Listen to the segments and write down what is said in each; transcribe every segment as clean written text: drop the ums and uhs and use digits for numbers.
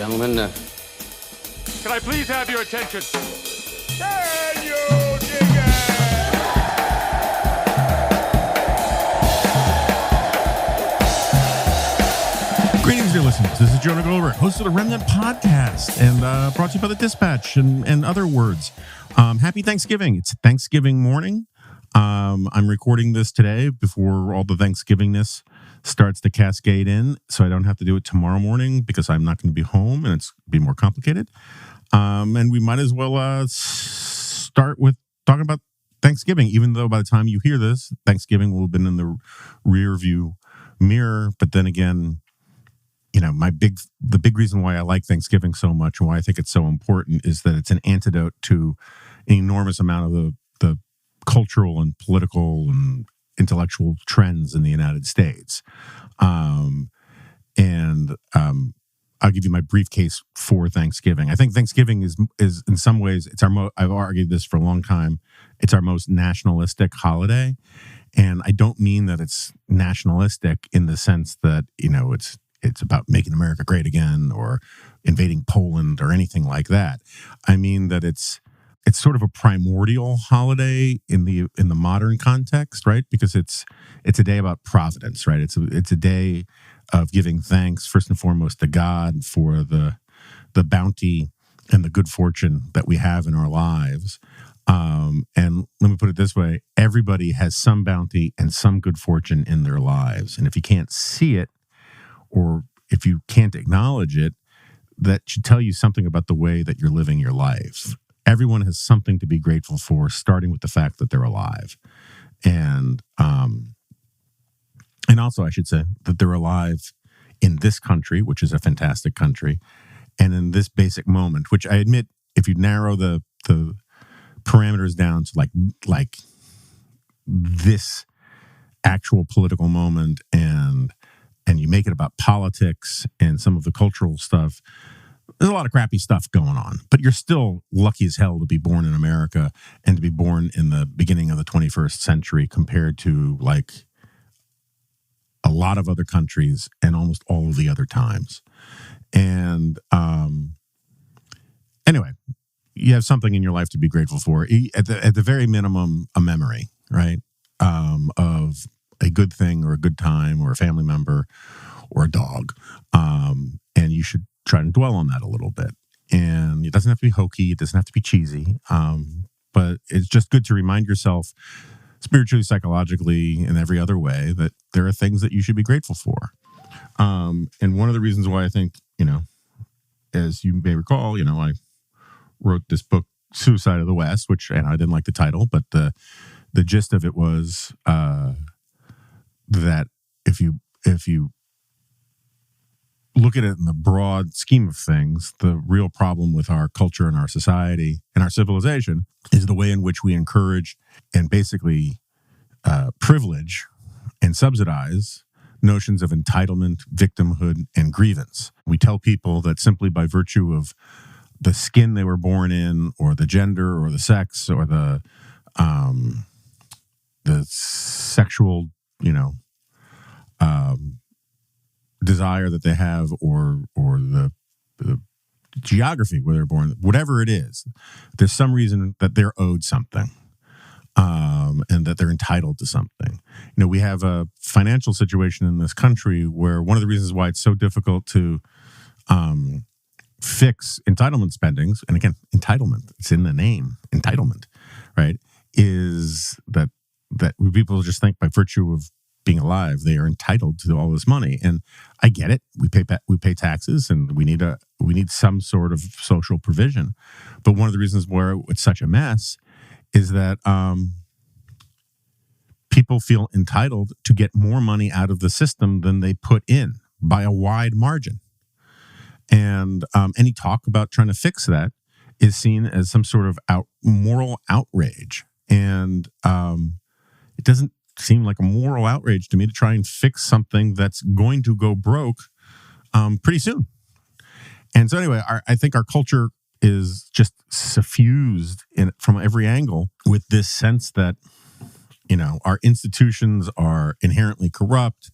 Gentlemen, can I please have your attention? Can you dig it? Greetings, dear listeners. This is Jonah Goldberg, host of the Remnant podcast, and brought to you by the Dispatch and other words. Happy Thanksgiving. It's Thanksgiving morning. I'm recording this today before all the Thanksgivingness starts to cascade in, so I don't have to do it tomorrow morning because I'm not going to be home and it's be more complicated. And we might as well start with talking about Thanksgiving, even though by the time you hear this, Thanksgiving will have been in the rear view mirror. But then again, you know, the big reason why I like Thanksgiving so much and why I think it's so important is that it's an antidote to an enormous amount of the cultural and political and intellectual trends in the United States. I'll give you my brief case for Thanksgiving. I think Thanksgiving is in some ways, it's I've argued this for a long time, it's our most nationalistic holiday. And I don't mean that it's nationalistic in the sense that, you know, it's about making America great again or invading Poland or anything like that. I mean that it's sort of a primordial holiday in the modern context, right? Because it's a day about providence, right? It's a day of giving thanks first and foremost to God for the bounty and the good fortune that we have in our lives. And let me put it this way: everybody has some bounty and some good fortune in their lives, and if you can't see it, or if you can't acknowledge it, that should tell you something about the way that you're living your life. Everyone has something to be grateful for, starting with the fact that they're alive. And also I should say that they're alive in this country, which is a fantastic country, and in this basic moment, which I admit, if you narrow the parameters down to like this actual political moment and you make it about politics and some of the cultural stuff, there's a lot of crappy stuff going on, but you're still lucky as hell to be born in America and to be born in the beginning of the 21st century compared to like a lot of other countries and almost all of the other times. And anyway, you have something in your life to be grateful for. At the very minimum, a memory, right? Of a good thing or a good time or a family member or a dog. And you should try to dwell on that a little bit. And it doesn't have to be hokey. It doesn't have to be cheesy. But it's just good to remind yourself spiritually, psychologically, and every other way that there are things that you should be grateful for. And one of the reasons why I think, you know, as you may recall, you know, I wrote this book, Suicide of the West, which, and I didn't like the title, but the gist of it was that if you look at it in the broad scheme of things, the real problem with our culture and our society and our civilization is the way in which we encourage and basically privilege and subsidize notions of entitlement, victimhood, and grievance. We tell people that simply by virtue of the skin they were born in, or the gender, or the sex, or the sexual, you know, desire that they have, or the geography where they're born, whatever it is, there's some reason that they're owed something, and that they're entitled to something. You know, we have a financial situation in this country where one of the reasons why it's so difficult to fix entitlement spendings, and again, entitlement, it's in the name, entitlement, right, is that people just think by virtue of being alive, they are entitled to all this money. And I get it. We pay taxes, and we need some sort of social provision. But one of the reasons where it's such a mess is that people feel entitled to get more money out of the system than they put in by a wide margin. And any talk about trying to fix that is seen as some sort of moral outrage. And it doesn't seem like a moral outrage to me to try and fix something that's going to go broke pretty soon. And so anyway, I think our culture is just suffused from every angle with this sense that, you know, our institutions are inherently corrupt,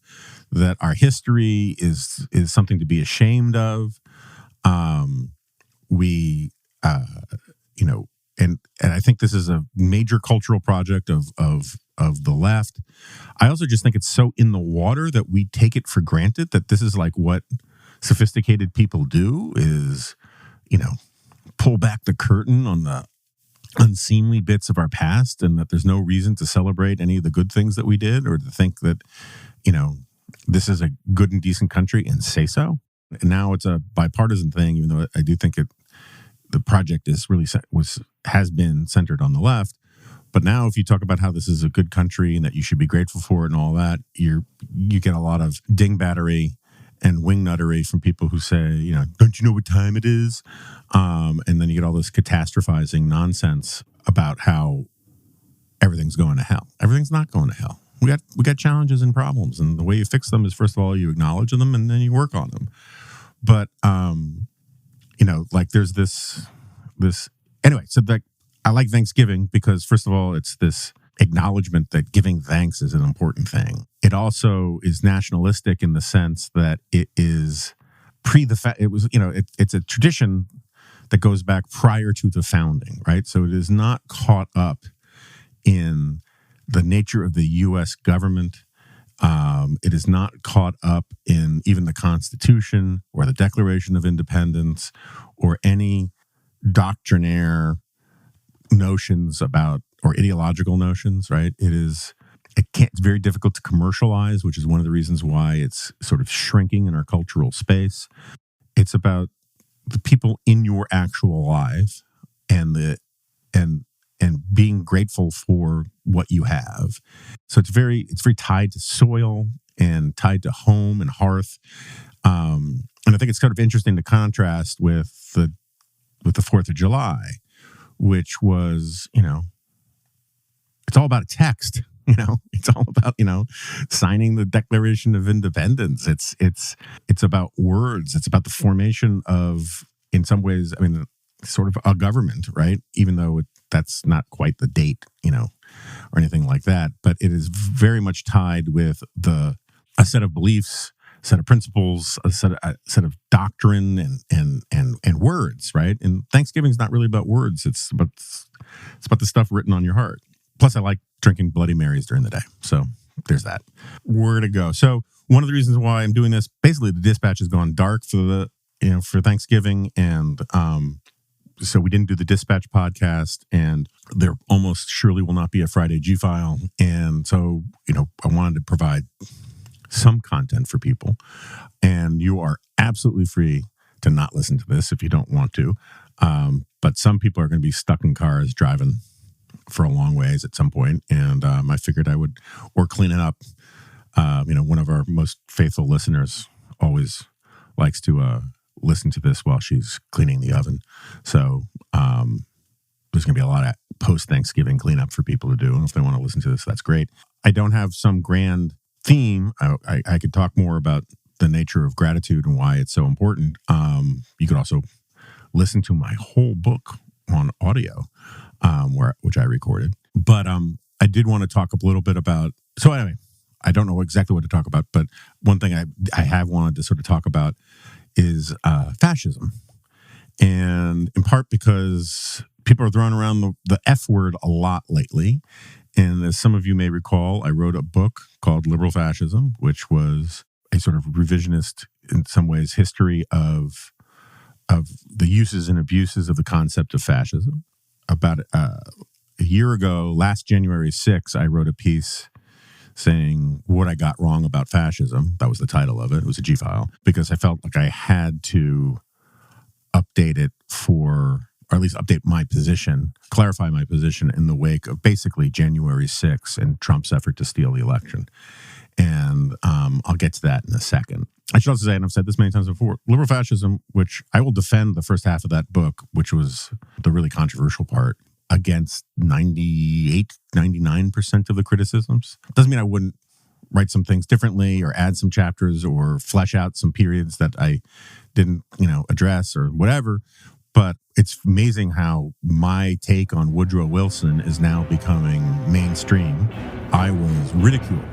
that our history is something to be ashamed of, we, and I think this is a major cultural project of the left. I also just think it's so in the water that we take it for granted that this is like what sophisticated people do is, pull back the curtain on the unseemly bits of our past, and that there's no reason to celebrate any of the good things that we did, or to think that, this is a good and decent country and say so. And now it's a bipartisan thing, even though I do think the project is really has been centered on the left. But now, if you talk about how this is a good country and that you should be grateful for it and all that, you get a lot of dingbattery and wingnuttery from people who say, don't you know what time it is? And then you get all this catastrophizing nonsense about how everything's going to hell. Everything's not going to hell. We got challenges and problems, and the way you fix them is, first of all, you acknowledge them and then you work on them. But there's this anyway. So I like Thanksgiving because, first of all, it's this acknowledgement that giving thanks is an important thing. It also is nationalistic in the sense that it is it's a tradition that goes back prior to the founding, right? So it is not caught up in the nature of the U.S. government. It is not caught up in even the Constitution or the Declaration of Independence or any doctrinaire notions about, or ideological notions, right? It's very difficult to commercialize, which is one of the reasons why it's sort of shrinking in our cultural space. It's about the people in your actual life and being grateful for what you have. So it's very tied to soil and tied to home and hearth. And I think it's kind of interesting to contrast with the 4th of July, which was, it's all about text. It's all about, signing the Declaration of Independence. It's about words. It's about the formation of, in some ways, sort of a government, right? Even though that's not quite the date, or anything like that. But it is very much tied with a set of beliefs, a set of principles, a set of doctrine and words, right? And Thanksgiving's not really about words. It's about the stuff written on your heart. Plus, I like drinking Bloody Marys during the day. So there's that. Where to go? So one of the reasons why I'm doing this, basically, the dispatch has gone dark for for Thanksgiving, and so we didn't do the dispatch podcast, and there almost surely will not be a Friday G-file. And so, I wanted to provide some content for people, and you are absolutely free to not listen to this if you don't want to. But some people are going to be stuck in cars driving for a long ways at some point, and I figured I would, or clean it up. One of our most faithful listeners always likes to listen to this while she's cleaning the oven. So there's going to be a lot of post-Thanksgiving cleanup for people to do. And if they want to listen to this, that's great. I don't have some grand theme. I could talk more about the nature of gratitude and why it's so important. You could also listen to my whole book on audio, which I recorded. But I did want to talk a little bit about, so anyway, I don't know exactly what to talk about, but one thing I have wanted to sort of talk about is fascism. And in part because people are throwing around the F word a lot lately. And as some of you may recall, I wrote a book called Liberal Fascism, which was a sort of revisionist, in some ways, history of the uses and abuses of the concept of fascism. About a year ago, last January 6th, I wrote a piece saying what I got wrong about fascism. That was the title of it. It was a G-file, because I felt like I had to update it or at least update my position, clarify my position in the wake of basically January 6th and Trump's effort to steal the election. And I'll get to that in a second. I should also say, and I've said this many times before, liberal fascism, which I will defend the first half of that book, which was the really controversial part, against 98, 99% of the criticisms. Doesn't mean I wouldn't write some things differently or add some chapters or flesh out some periods that I didn't, address or whatever. But it's amazing how my take on Woodrow Wilson is now becoming mainstream. I was ridiculed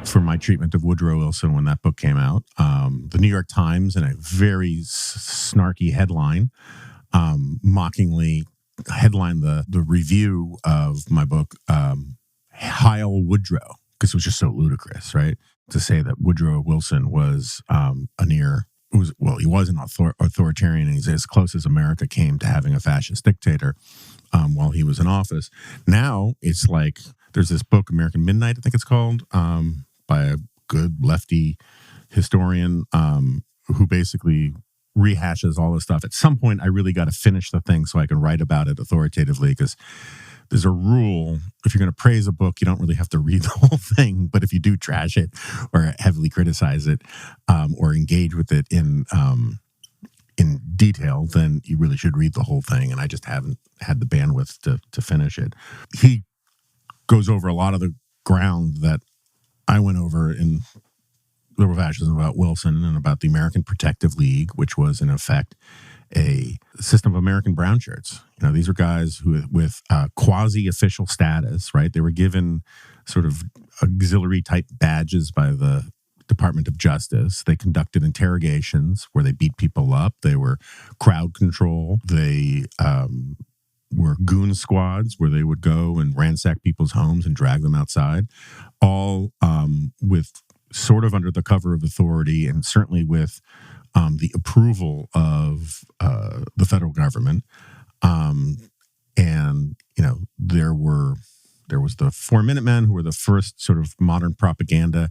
for my treatment of Woodrow Wilson when that book came out. The New York Times, in a very snarky headline, mockingly headlined the review of my book, Heil Woodrow, because it was just so ludicrous, right? To say that Woodrow Wilson was he was an authoritarian, and he's as close as America came to having a fascist dictator while he was in office. Now it's like there's this book, American Midnight, I think it's called, by a good lefty historian who basically rehashes all this stuff. At some point, I really got to finish the thing so I can write about it authoritatively, because there's a rule: if you're going to praise a book, you don't really have to read the whole thing. But if you do trash it or heavily criticize it or engage with it in detail, then you really should read the whole thing. And I just haven't had the bandwidth to finish it. He goes over a lot of the ground that I went over in Liberal Fascism about Wilson and about the American Protective League, which was in effect a system of American brown shirts. These are guys who with quasi-official status, right? They were given sort of auxiliary type badges by the Department of Justice. They conducted interrogations where they beat people up. They were crowd control. They were goon squads where they would go and ransack people's homes and drag them outside, all with sort of under the cover of authority, and certainly with the approval of the federal government. There was the 4 Minutemen, who were the first sort of modern propaganda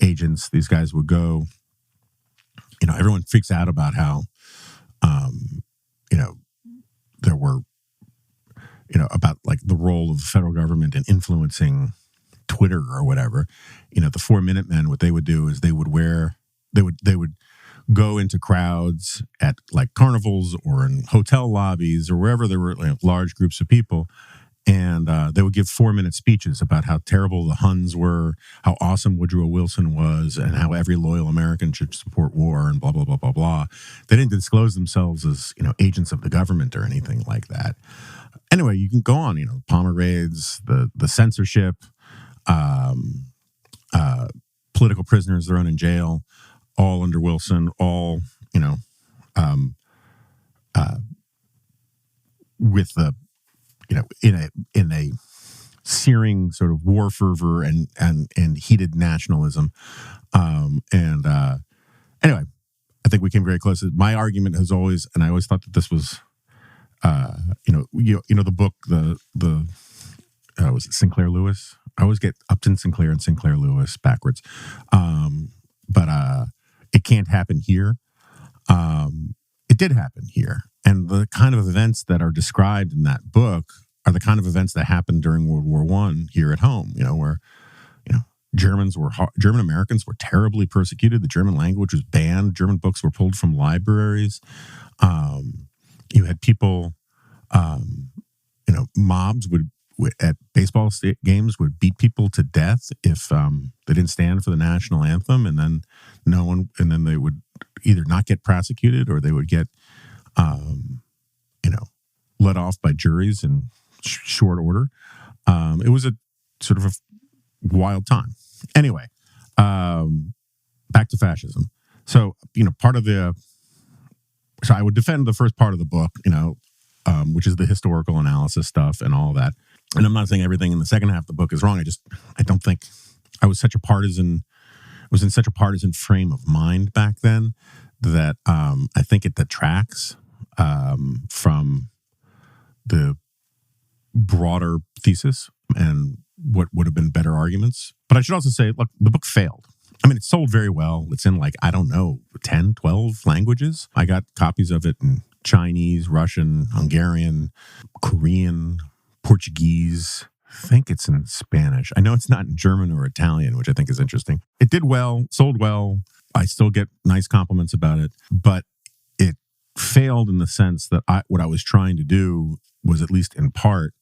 agents. These guys would go, everyone freaks out about how, there were, about like the role of the federal government in influencing Twitter or whatever. The 4 Minutemen, what they would do is they would go into crowds at like carnivals or in hotel lobbies or wherever there were large groups of people. And they would give 4-minute speeches about how terrible the Huns were, how awesome Woodrow Wilson was, and how every loyal American should support war, and blah, blah, blah, blah, blah. They didn't disclose themselves as, agents of the government or anything like that. Anyway, you can go on, Palmer raids, the censorship, political prisoners thrown in jail, all under Wilson, all, with the, in a searing sort of war fervor and heated nationalism. Anyway, I think we came very close. My argument has always, and I always thought that this was, the book, was it Sinclair Lewis? I always get Upton Sinclair and Sinclair Lewis backwards. But It Can't Happen Here. It did happen here. And the kind of events that are described in that book are the kind of events that happened during World War I here at home, where, German Americans were terribly persecuted. The German language was banned. German books were pulled from libraries. You had people, mobs would at baseball games would beat people to death if they didn't stand for the national anthem, and then they would either not get prosecuted or they would get, let off by juries in short order. It was a sort of a wild time. Anyway, back to fascism. So, so I would defend the first part of the book, which is the historical analysis stuff and all that. And I'm not saying everything in the second half of the book is wrong. I don't think I was in such a partisan frame of mind back then that I think it detracts from the broader thesis and what would have been better arguments. But I should also say, look, the book failed. I mean, it sold very well. It's in 10, 12 languages. I got copies of it in Chinese, Russian, Hungarian, Korean, Portuguese. I think it's in Spanish. I know it's not in German or Italian, which I think is interesting. It did well, sold well. I still get nice compliments about it, but it failed in the sense that what I was trying to do was, at least in part,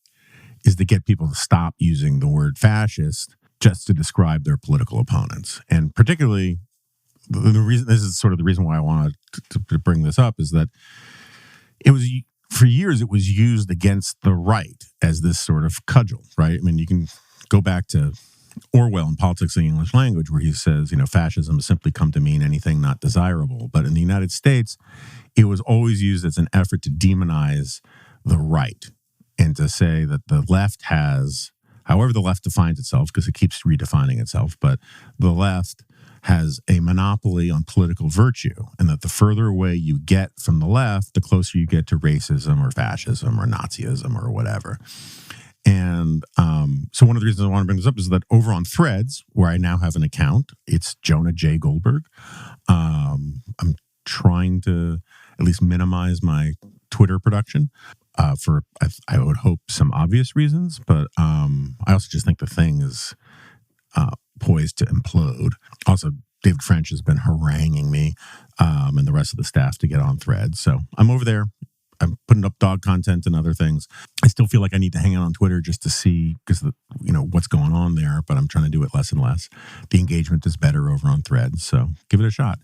is to get people to stop using the word fascist just to describe their political opponents. And particularly, the reason, this is sort of the reason why I wanted to bring this up, is that for years it was used against the right as this sort of cudgel, right? I mean, you can go back to Orwell in Politics of the English Language, where he says, fascism has simply come to mean anything not desirable. But in the United States, it was always used as an effort to demonize the right and to say that the left has, however the left defines itself, because it keeps redefining itself, but the left has a monopoly on political virtue, and that the further away you get from the left, the closer you get to racism or fascism or Nazism or whatever. And so one of the reasons I want to bring this up is that over on Threads, where I now have an account, it's Jonah J. Goldberg. I'm trying to at least minimize my Twitter production for, I would hope, some obvious reasons. But I also just think the thing is poised to implode. Also, David French has been haranguing me and the rest of the staff to get on Threads. So I'm over there. I'm putting up dog content and other things. I still feel like I need to hang out on Twitter just to see, because what's going on there, but I'm trying to do it less and less. The engagement is better over on Threads, so give it a shot.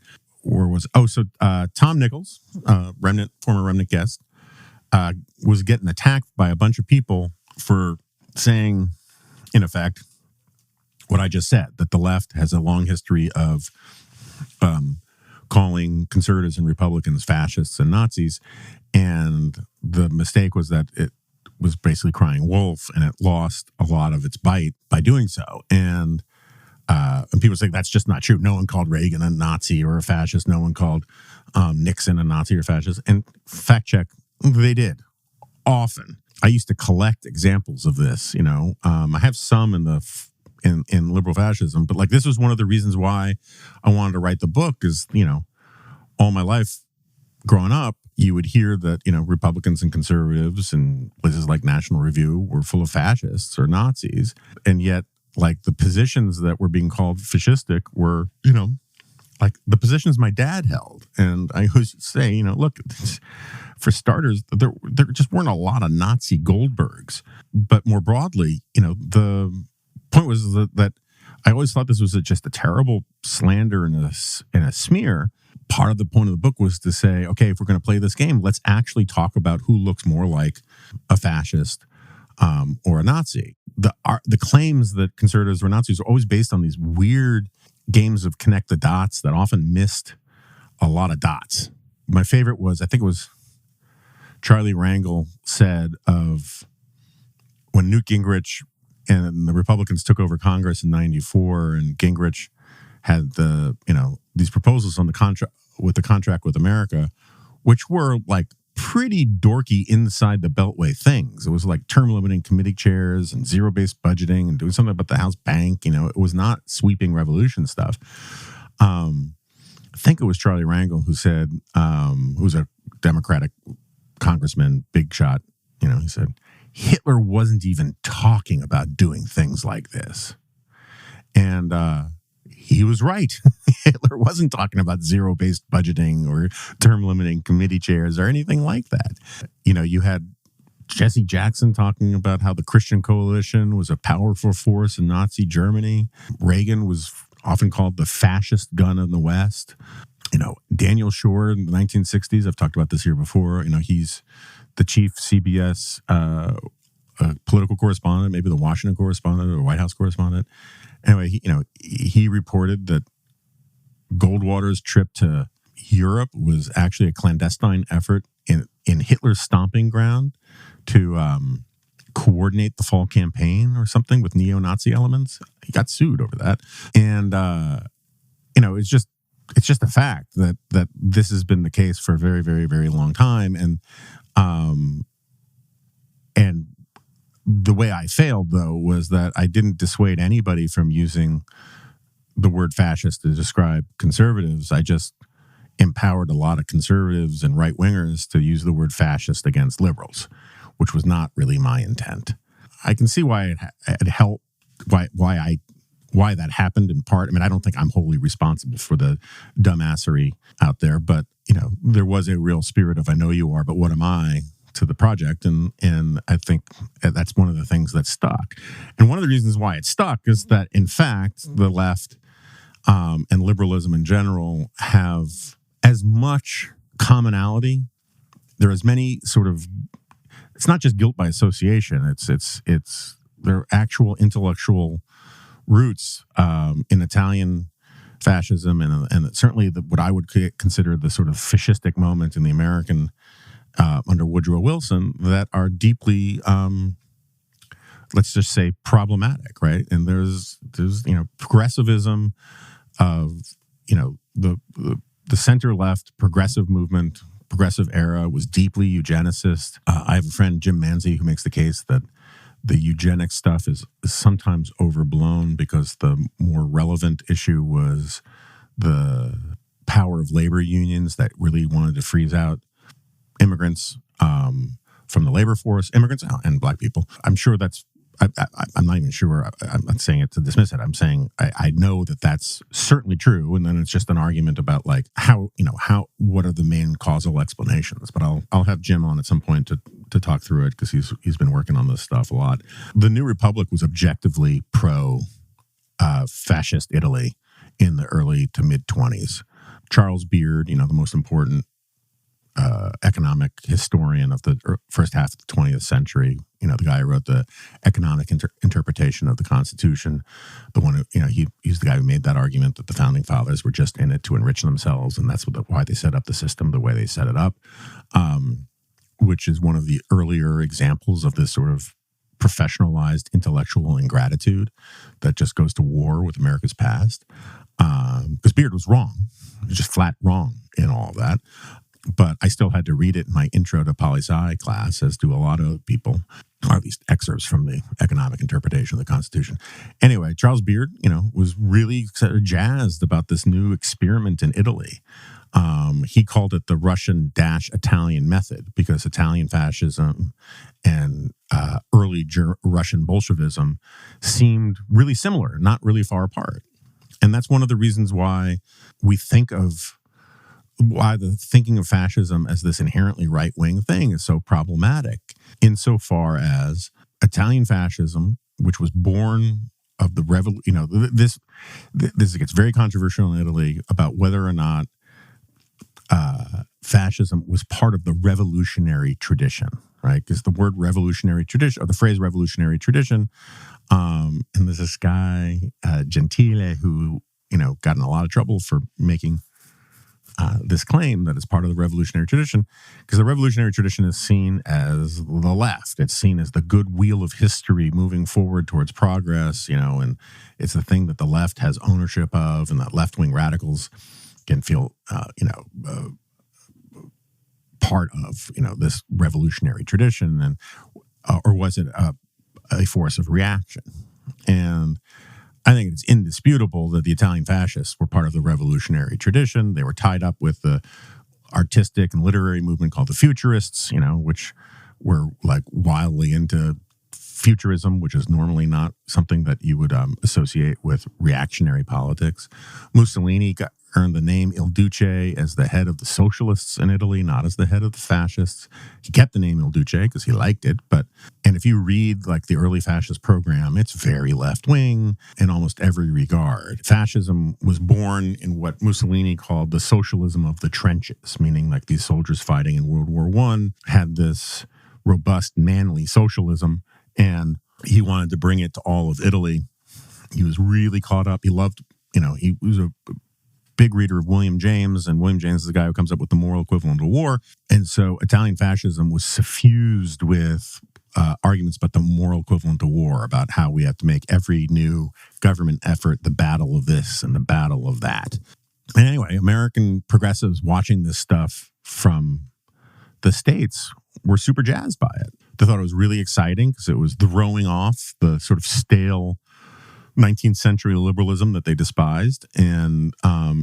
Tom Nichols, former Remnant guest, was getting attacked by a bunch of people for saying, in effect, what I just said, that the left has a long history of calling conservatives and Republicans fascists and Nazis. And the mistake was that it was basically crying wolf, and it lost a lot of its bite by doing so. And people say that's just not true. No one called Reagan a Nazi or a fascist. No one called Nixon a Nazi or fascist. And fact check, they did often. I used to collect examples of this. I have some in liberal fascism, but like this was one of the reasons why I wanted to write the book. Is all my life growing up, you would hear that, Republicans and conservatives and places like National Review were full of fascists or Nazis. And yet, like, the positions that were being called fascistic were, like the positions my dad held. And I always say, look, for starters, there just weren't a lot of Nazi Goldbergs. But more broadly, the point was that I always thought this was just a terrible slander and a smear. Part of the point of the book was to say, okay, if we're going to play this game, let's actually talk about who looks more like a fascist or a Nazi. The claims that conservatives were Nazis are always based on these weird games of connect the dots that often missed a lot of dots. My favorite was, I think it was Charlie Rangel said of when Newt Gingrich and the Republicans took over Congress in '94, and Gingrich had these proposals on the contract with America, which were like pretty dorky inside the Beltway things. It was like term limiting committee chairs and zero-based budgeting and doing something about the House bank. It was not sweeping revolution stuff. I think it was Charlie Rangel who said, who's a Democratic congressman, big shot. He said, Hitler wasn't even talking about doing things like this. And he was right. Hitler wasn't talking about zero-based budgeting or term-limiting committee chairs or anything like that. You had Jesse Jackson talking about how the Christian Coalition was a powerful force in Nazi Germany. Reagan was often called the fascist gun in the West. Daniel Shore in the 1960s, I've talked about this here before, he's the chief CBS political correspondent, maybe the Washington correspondent or White House correspondent. Anyway, he reported that Goldwater's trip to Europe was actually a clandestine effort in Hitler's stomping ground to coordinate the fall campaign or something with neo-Nazi elements. He got sued over that. And, it's just a fact that this has been the case for a very, very, very long time. And the way I failed, though, was that I didn't dissuade anybody from using the word fascist to describe conservatives. I just empowered a lot of conservatives and right-wingers to use the word fascist against liberals, which was not really my intent. I can see why it helped, why that happened in part. I mean, I don't think I'm wholly responsible for the dumbassery out there, but, there was a real spirit of I know you are, but what am I? To the project, and I think that's one of the things that stuck. And one of the reasons why it stuck is that, in fact, the left and liberalism in general have as much commonality. There are as many sort of. It's not just guilt by association. It's their actual intellectual roots in Italian fascism and certainly what I would consider the sort of fascistic moment in the American under Woodrow Wilson that are deeply, let's just say, problematic, right? And there's progressivism of the center left progressive movement, progressive era was deeply eugenicist. I have a friend, Jim Manzi, who makes the case that the eugenics stuff is sometimes overblown because the more relevant issue was the power of labor unions that really wanted to freeze out immigrants from the labor force, immigrants and black people. I'm sure I'm not even sure. I'm not saying it to dismiss it. I'm saying I know that that's certainly true, and then it's just an argument about like what are the main causal explanations. But I'll have Jim on at some point to talk through it because he's been working on this stuff a lot. The New Republic was objectively pro fascist Italy in the early to mid 20s. Charles Beard, the most important economic historian of the first half of the 20th century, the guy who wrote the economic interpretation of the Constitution, the one who, he's the guy who made that argument that the founding fathers were just in it to enrich themselves, and that's why they set up the system the way they set it up, which is one of the earlier examples of this sort of professionalized intellectual ingratitude that just goes to war with America's past. Because Beard was wrong, just flat wrong in all of that. But I still had to read it in my intro to poli-sci class, as do a lot of people, or at least excerpts from the economic interpretation of the Constitution. Anyway, Charles Beard, was really sort of jazzed about this new experiment in Italy. He called it the Russian-Italian method because Italian fascism and early Russian Bolshevism seemed really similar, not really far apart. And that's one of the reasons why the thinking of fascism as this inherently right-wing thing is so problematic, insofar as Italian fascism, which was born of the revolution, this gets very controversial in Italy about whether or not fascism was part of the revolutionary tradition, right? Because the word revolutionary tradition, or the phrase revolutionary tradition, and there's this guy, Gentile, who, got in a lot of trouble for making this claim that it's part of the revolutionary tradition, because the revolutionary tradition is seen as the left. It's seen as the good wheel of history moving forward towards progress, and it's the thing that the left has ownership of, and that left-wing radicals can feel, part of, this revolutionary tradition, and or was it a force of reaction? And I think it's indisputable that the Italian fascists were part of the revolutionary tradition. They were tied up with the artistic and literary movement called the Futurists, which were like wildly into futurism, which is normally not something that you would associate with reactionary politics. Mussolini earned the name Il Duce as the head of the socialists in Italy, not as the head of the fascists. He kept the name Il Duce because he liked it. And if you read like the early fascist program, it's very left-wing in almost every regard. Fascism was born in what Mussolini called the socialism of the trenches, meaning like these soldiers fighting in World War I had this robust, manly socialism, and he wanted to bring it to all of Italy. He was really caught up. He loved, he was a big reader of William James, and William James is the guy who comes up with the moral equivalent of war. And so Italian fascism was suffused with arguments about the moral equivalent of war, about how we have to make every new government effort the battle of this and the battle of that. And anyway, American progressives watching this stuff from the States were super jazzed by it. They thought it was really exciting because it was throwing off the sort of stale 19th century liberalism that they despised. And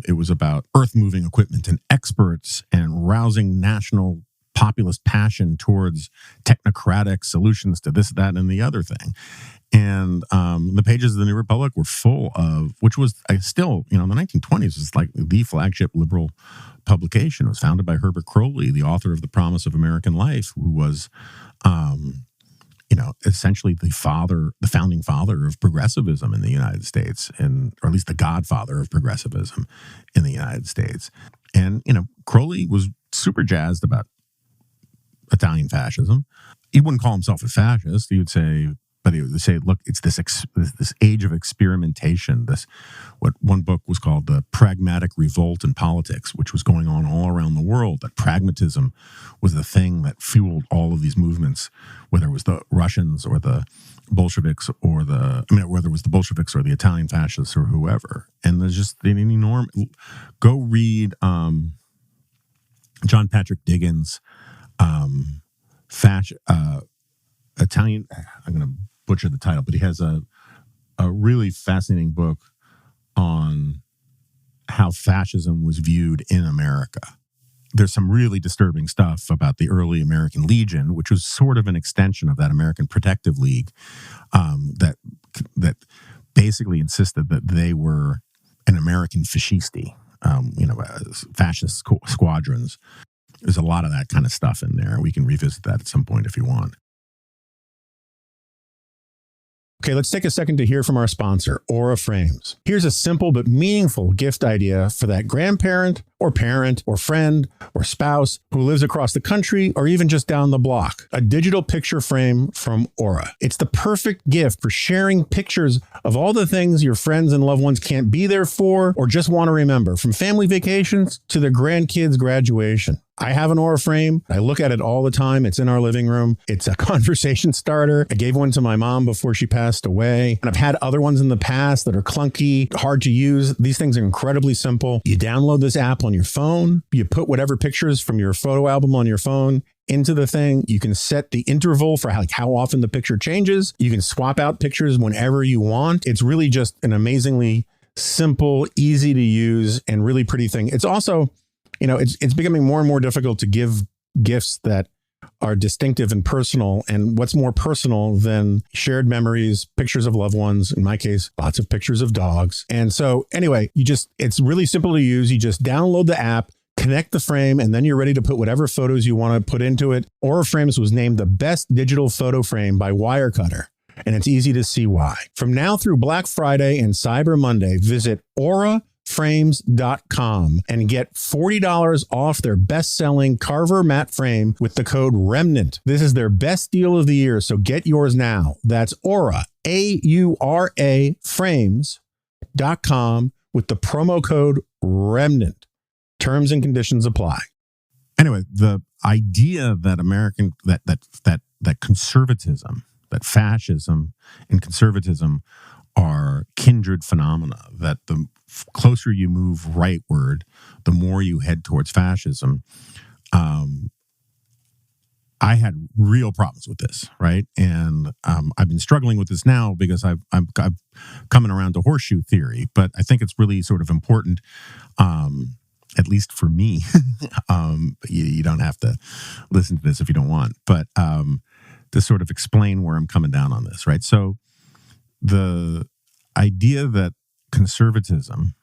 it was about earth-moving equipment and experts and rousing national populist passion towards technocratic solutions to this, that, and the other thing. And the pages of the New Republic were full of, which was still, in the 1920s, was like the flagship liberal publication. It was founded by Herbert Crowley, the author of The Promise of American Life, who was, essentially the founding father of progressivism in the United States, or at least the godfather of progressivism in the United States. And, Crowley was super jazzed about Italian fascism. He wouldn't call himself a fascist. He would say but they say, look, it's this age of experimentation. What one book was called the pragmatic revolt in politics, which was going on all around the world. That pragmatism was the thing that fueled all of these movements, whether it was the Russians or the Bolsheviks whether it was the Bolsheviks or the Italian fascists or whoever. And there's just an enormous. Go read John Patrick Diggins' Italian. I'm going to butcher the title, but he has a really fascinating book on how fascism was viewed in America. There's some really disturbing stuff about the early American Legion, which was sort of an extension of that American Protective League, that basically insisted that they were an American fascisti, fascist squadrons. There's a lot of that kind of stuff in there. We can revisit that at some point if you want. Okay, let's take a second to hear from our sponsor, Aura Frames. Here's a simple but meaningful gift idea for that grandparent or parent or friend or spouse who lives across the country or even just down the block. A digital picture frame from Aura. It's the perfect gift for sharing pictures of all the things your friends and loved ones can't be there for or just want to remember, from family vacations to their grandkids' graduation. I have an Aura frame. I look at it all the time. It's in our living room. It's a conversation starter. I gave one to my mom before she passed away. And I've had other ones in the past that are clunky, hard to use. These things are incredibly simple. You download this app on your phone. You put whatever pictures from your photo album on your phone into the thing. You can set the interval for how often the picture changes. You can swap out pictures whenever you want. It's really just an amazingly simple, easy to use, and really pretty thing. It's also, it's becoming more and more difficult to give gifts that are distinctive and personal. And what's more personal than shared memories, pictures of loved ones, in my case, lots of pictures of dogs. And so anyway, it's really simple to use. You just download the app, connect the frame, and then you're ready to put whatever photos you want to put into it. Aura Frames was named the best digital photo frame by Wirecutter. And it's easy to see why. From now through Black Friday and Cyber Monday, visit auraframes.com and get $40 off their best-selling Carver matte frame with the code REMNANT. This is their best deal of the year, so get yours now. That's Aura, AURA, frames.com with the promo code REMNANT. Terms and conditions apply. Anyway, the idea that that conservatism, that fascism and conservatism are kindred phenomena, that the closer you move rightward, the more you head towards fascism. I had real problems with this, right? And I've been struggling with this now because I'm coming around to horseshoe theory, but I think it's really sort of important, at least for me. You don't have to listen to this if you don't want, but to sort of explain where I'm coming down on this, right? So the idea that conservatism,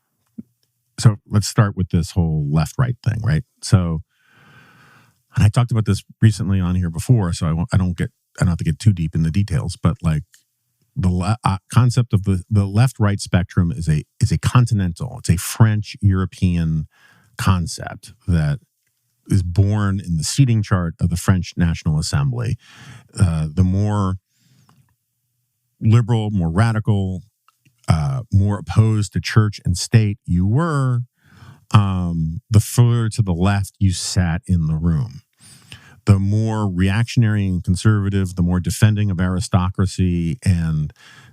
so let's start with this whole left-right thing, right? So, and I talked about this recently on here before, so I don't have to get too deep in the details, but like the concept of the left-right spectrum is a continental, it's a French European concept that is born in the seating chart of the French National Assembly. The more liberal, more radical, more opposed to church and state you were, the further to the left you sat in the room. The more reactionary and conservative, the more defending of aristocracy and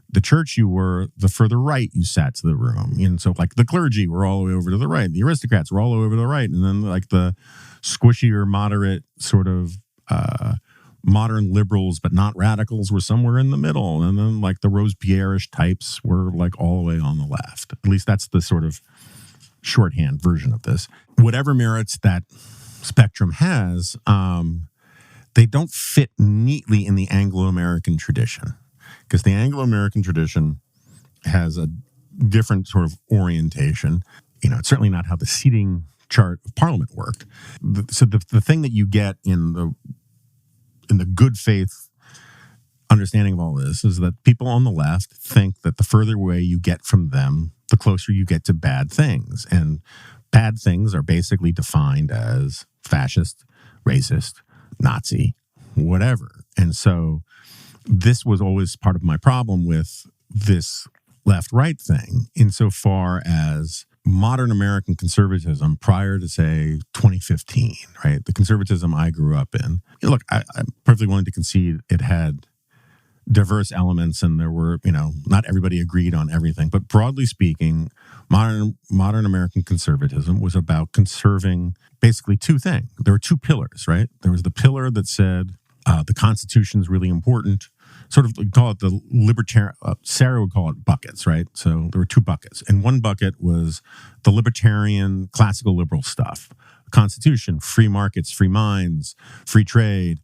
the church you were, the further right you sat to the room. And so like the clergy were all the way over to the right, the aristocrats were all the way over to the right, and then like the squishier, moderate sort of modern liberals, but not radicals, were somewhere in the middle. And then like the Robespierre-ish types were like all the way on the left. At least that's the sort of shorthand version of this. Whatever merits that spectrum has, they don't fit neatly in the Anglo-American tradition, because the Anglo-American tradition has a different sort of orientation. It's certainly not how the seating chart of Parliament worked. So the thing that you get in the good faith understanding of all this is that people on the left think that the further away you get from them, the closer you get to bad things. And bad things are basically defined as fascist, racist, Nazi, whatever. And so this was always part of my problem with this left-right thing, insofar as modern American conservatism prior to, say, 2015, right? The conservatism I grew up in. Look, I'm perfectly willing to concede it had diverse elements, and there were, not everybody agreed on everything. But broadly speaking, modern American conservatism was about conserving basically two things. There were two pillars, right? There was the pillar that said the Constitution is really important. Sort of, we call it the libertarian, Sarah would call it buckets, right? So there were two buckets. And one bucket was the libertarian, classical liberal stuff. Constitution, free markets, free minds, free trade,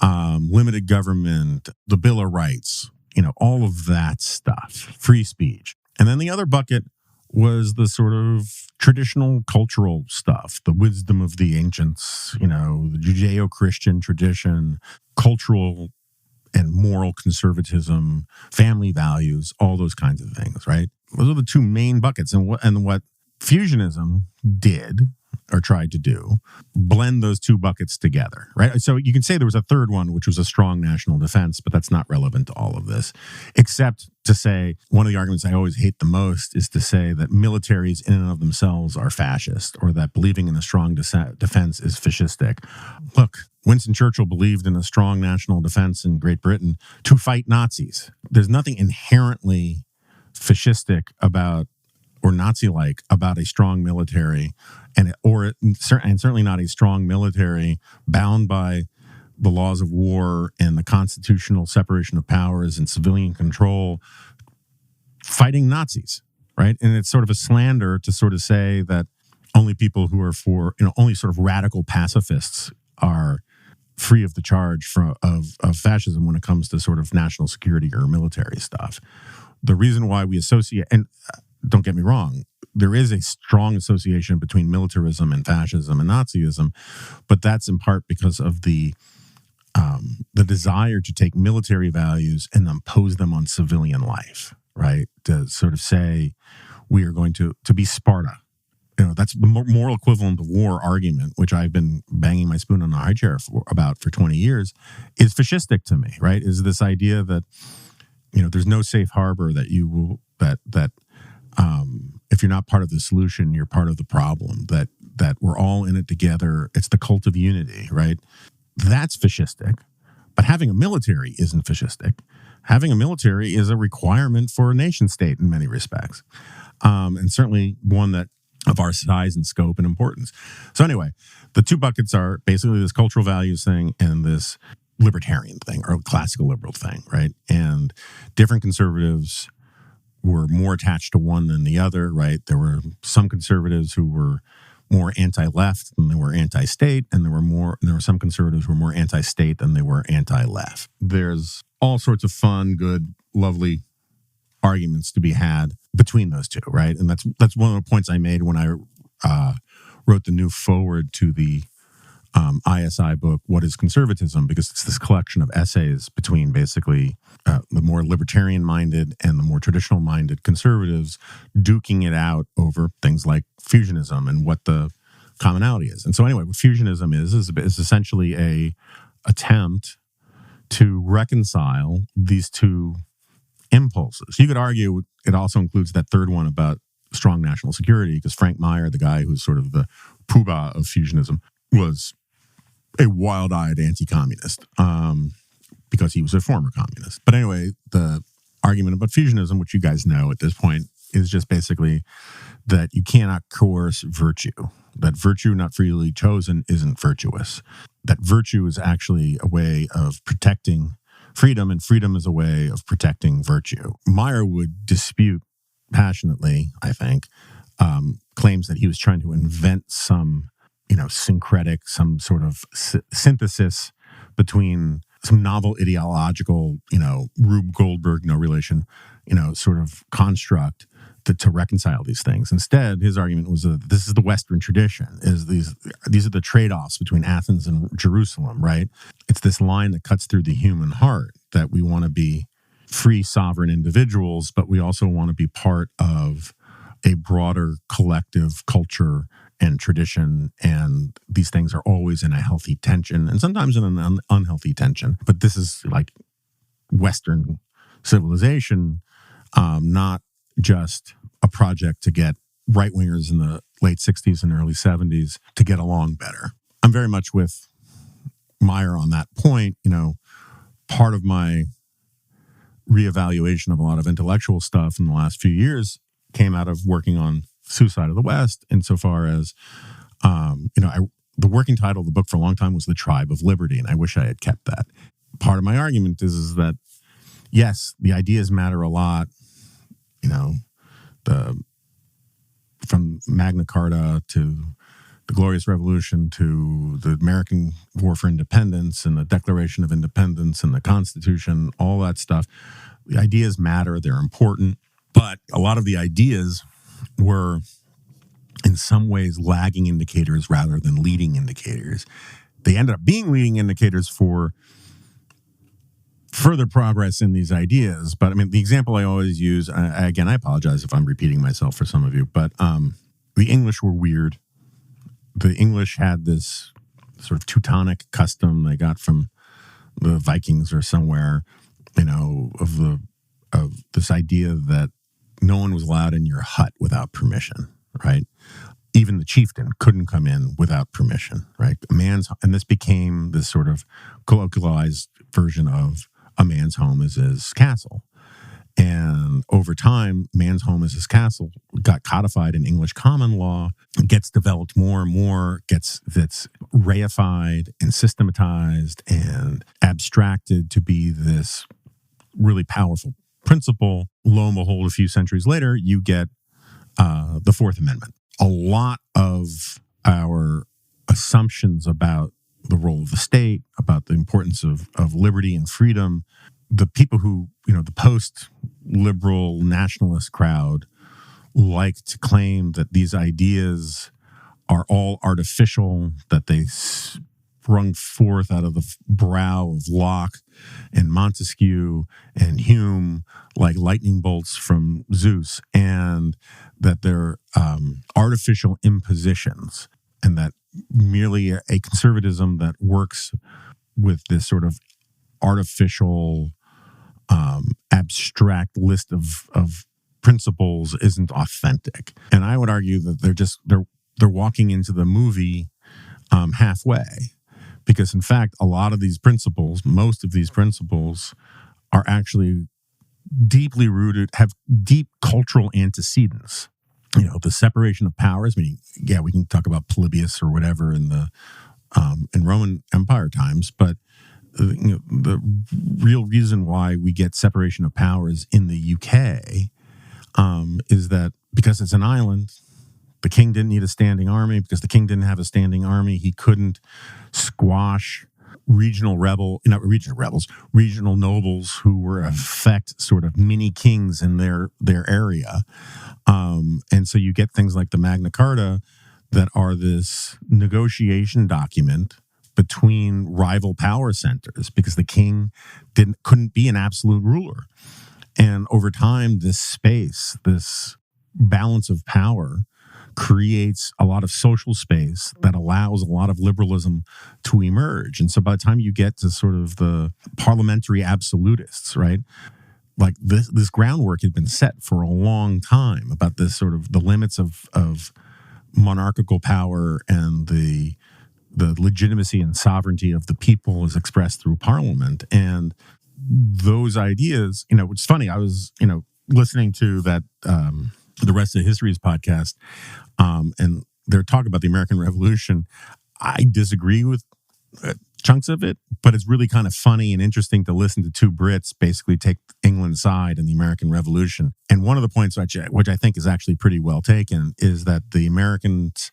limited government, the Bill of Rights, all of that stuff, free speech. And then the other bucket was the sort of traditional cultural stuff, the wisdom of the ancients, the Judeo-Christian tradition, cultural and moral conservatism, family values, all those kinds of things, right? Those are the two main buckets. And what fusionism did, or tried to do, blend those two buckets together, right? So you can say there was a third one, which was a strong national defense, but that's not relevant to all of this, except to say one of the arguments I always hate the most is to say that militaries in and of themselves are fascist, or that believing in a strong defense is fascistic. Look, Winston Churchill believed in a strong national defense in Great Britain to fight Nazis. There's nothing inherently fascistic about, or Nazi-like, about a strong military, and certainly not a strong military bound by the laws of war and the constitutional separation of powers and civilian control fighting Nazis, right? And it's sort of a slander to sort of say that only people who are for, only sort of radical pacifists are free of the charge of fascism when it comes to sort of national security or military stuff. The reason why we associate, and don't get me wrong, there is a strong association between militarism and fascism and Nazism, but that's in part because of the desire to take military values and impose them on civilian life, right? To sort of say we are going to be Sparta. That's the moral equivalent of war argument, which I've been banging my spoon on a high chair about for 20 years, is fascistic to me, right? Is this idea that, there's no safe harbor, that you will, that if you're not part of the solution, you're part of the problem, that we're all in it together. It's the cult of unity, right? That's fascistic. But having a military isn't fascistic. Having a military is a requirement for a nation state in many respects. And certainly one that of our size and scope and importance. So anyway, the two buckets are basically this cultural values thing and this libertarian thing, or classical liberal thing, right? And different conservatives were more attached to one than the other, right? There were some conservatives who were more anti-left than they were anti-state, and there were some conservatives who were more anti-state than they were anti-left. There's all sorts of fun, good, lovely arguments to be had between those two, right? And that's one of the points I made when I wrote the new foreword to the ISI book, What is Conservatism? Because it's this collection of essays between basically the more libertarian-minded and the more traditional-minded conservatives duking it out over things like fusionism and what the commonality is. And so anyway, what fusionism is essentially a attempt to reconcile these two impulses. You could argue it also includes that third one about strong national security, because Frank Meyer, the guy who's sort of the poobah of fusionism, was a wild-eyed anti-communist because he was a former communist. But anyway, the argument about fusionism, which you guys know at this point, is just basically that you cannot coerce virtue, that virtue not freely chosen isn't virtuous, that virtue is actually a way of protecting freedom, and freedom is a way of protecting virtue. Meyer would dispute passionately, I think, claims that he was trying to invent some, syncretic, some sort of synthesis between some novel ideological, Rube Goldberg, no relation, sort of construct to reconcile these things. Instead, his argument was that this is the Western tradition, is these are the trade-offs between Athens and Jerusalem, right? It's this line that cuts through the human heart, that we want to be free, sovereign individuals, but we also want to be part of a broader collective culture and tradition, and these things are always in a healthy tension, and sometimes in an unhealthy tension. But this is like Western civilization, not just a project to get right-wingers in the late 60s and early 70s to get along better. I'm very much with Meyer on that point. Part of my reevaluation of a lot of intellectual stuff in the last few years came out of working on Suicide of the West, insofar as, the working title of the book for a long time was The Tribe of Liberty, and I wish I had kept that. Part of my argument is that, yes, the ideas matter a lot. From Magna Carta to the Glorious Revolution to the American War for Independence and the Declaration of Independence and the Constitution, all that stuff. The ideas matter, they're important, but a lot of the ideas were in some ways lagging indicators rather than leading indicators. They ended up being leading indicators for further progress in these ideas. But I mean, the example I always use, again, I apologize if I'm repeating myself for some of you, but the English were weird. The English had this sort of Teutonic custom they got from the Vikings or somewhere, of this idea that no one was allowed in your hut without permission, right? Even the chieftain couldn't come in without permission, right? And this became this sort of colloquialized version of a man's home is his castle. And over time, man's home is his castle got codified in English common law, gets developed more and more, that's reified and systematized and abstracted to be this really powerful principle. Lo and behold, a few centuries later, you get the Fourth Amendment. A lot of our assumptions about the role of the state, about the importance of liberty and freedom, the people who, the post-liberal nationalist crowd like to claim that these ideas are all artificial, that they sprung forth out of the brow of Locke and Montesquieu and Hume like lightning bolts from Zeus, and that they're artificial impositions, and that merely a conservatism that works with this sort of artificial, abstract list of principles isn't authentic. And I would argue that they're walking into the movie halfway, because in fact, a lot of these principles, most of these principles, are actually deeply rooted, have deep cultural antecedents. The separation of powers. I mean, yeah, we can talk about Polybius or whatever in Roman Empire times, but the real reason why we get separation of powers in the UK is that because it's an island, the king didn't need a standing army. Because the king didn't have a standing army, he couldn't squash regional nobles who were in effect sort of mini kings in their area. And so you get things like the Magna Carta that are this negotiation document between rival power centers, because the king couldn't be an absolute ruler. And over time, this balance of power creates a lot of social space that allows a lot of liberalism to emerge. And so by the time you get to sort of the parliamentary absolutists, right, like this groundwork had been set for a long time about this sort of the limits of monarchical power and the legitimacy and sovereignty of the people is expressed through parliament. And those ideas, it's funny, I was, listening to that, the Rest of History's podcast, and they're talking about the American Revolution. I disagree with chunks of it, but it's really kind of funny and interesting to listen to two Brits basically take England's side in the American Revolution. And one of the points which I think is actually pretty well taken is that the Americans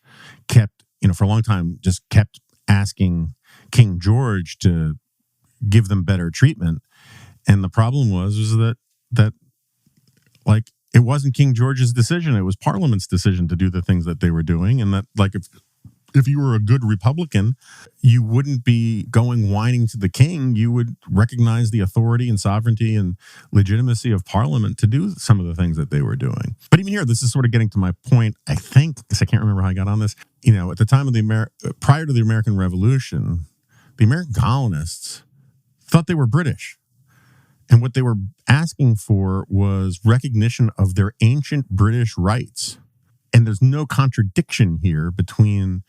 kept, for a long time, just kept asking King George to give them better treatment. And the problem was that like, it wasn't King George's decision. It was Parliament's decision to do the things that they were doing. And that, like, if you were a good Republican, you wouldn't be going whining to the king. You would recognize the authority and sovereignty and legitimacy of Parliament to do some of the things that they were doing. But even here, this is sort of getting to my point, I think, because I can't remember how I got on this. At the time of prior to the American Revolution, the American colonists thought they were British. And what they were asking for was recognition of their ancient British rights. And there's no contradiction here between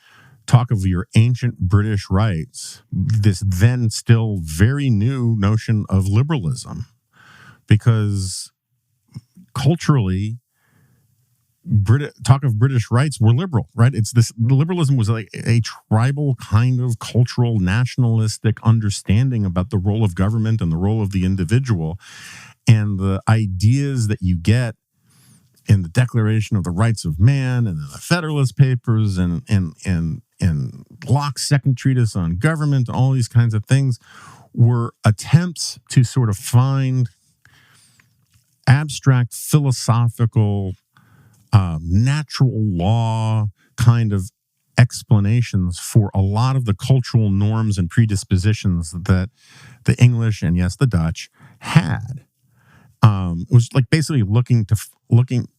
talk of your ancient British rights, this then still very new notion of liberalism, because culturally, talk of British rights were liberal, right? It's this liberalism was like a tribal kind of cultural nationalistic understanding about the role of government and the role of the individual, and the ideas that you get in the Declaration of the Rights of Man and the Federalist Papers and Locke's Second Treatise on Government, all these kinds of things were attempts to sort of find abstract philosophical natural law kind of explanations for a lot of the cultural norms and predispositions that the English and yes, the Dutch had. It was like basically looking.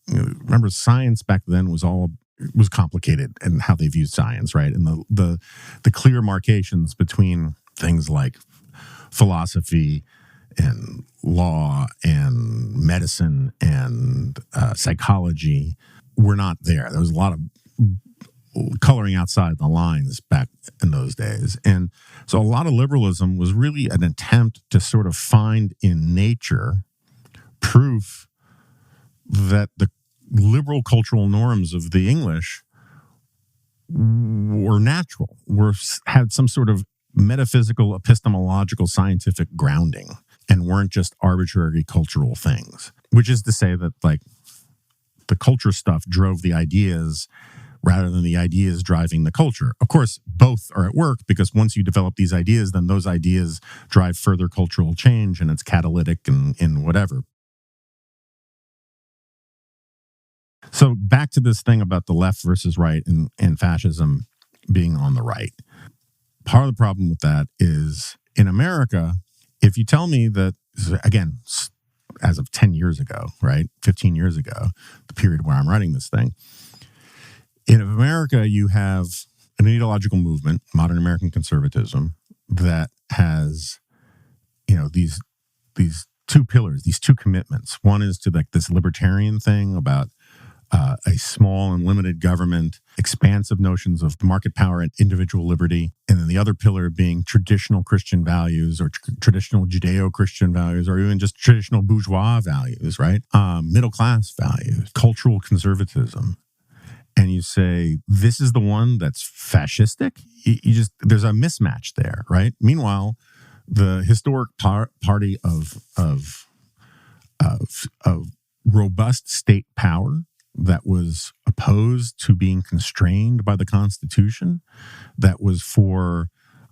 Remember, science back then was complicated, and how they viewed science, right? And the clear marcations between things like philosophy and law and medicine and psychology were not there. There was a lot of coloring outside the lines back in those days. And so a lot of liberalism was really an attempt to sort of find in nature proof that the liberal cultural norms of the English were natural, had some sort of metaphysical, epistemological, scientific grounding, and weren't just arbitrary cultural things. Which is to say that, like, the culture stuff drove the ideas rather than the ideas driving the culture. Of course, both are at work, because once you develop these ideas, then those ideas drive further cultural change, and it's catalytic and whatever. So back to this thing about the left versus right and fascism being on the right. Part of the problem with that is, in America, if you tell me that, again, as of 10 years ago, right, 15 years ago, the period where I'm writing this thing, in America, you have an ideological movement, modern American conservatism, that has, these two pillars, these two commitments. One is to like this libertarian thing about a small and limited government, expansive notions of market power and individual liberty. And then the other pillar being traditional Christian values, or traditional Judeo-Christian values, or even just traditional bourgeois values, right? Middle-class values, cultural conservatism. And you say, this is the one that's fascistic? There's a mismatch there, right? Meanwhile, the historic party of robust state power that was opposed to being constrained by the Constitution, that was for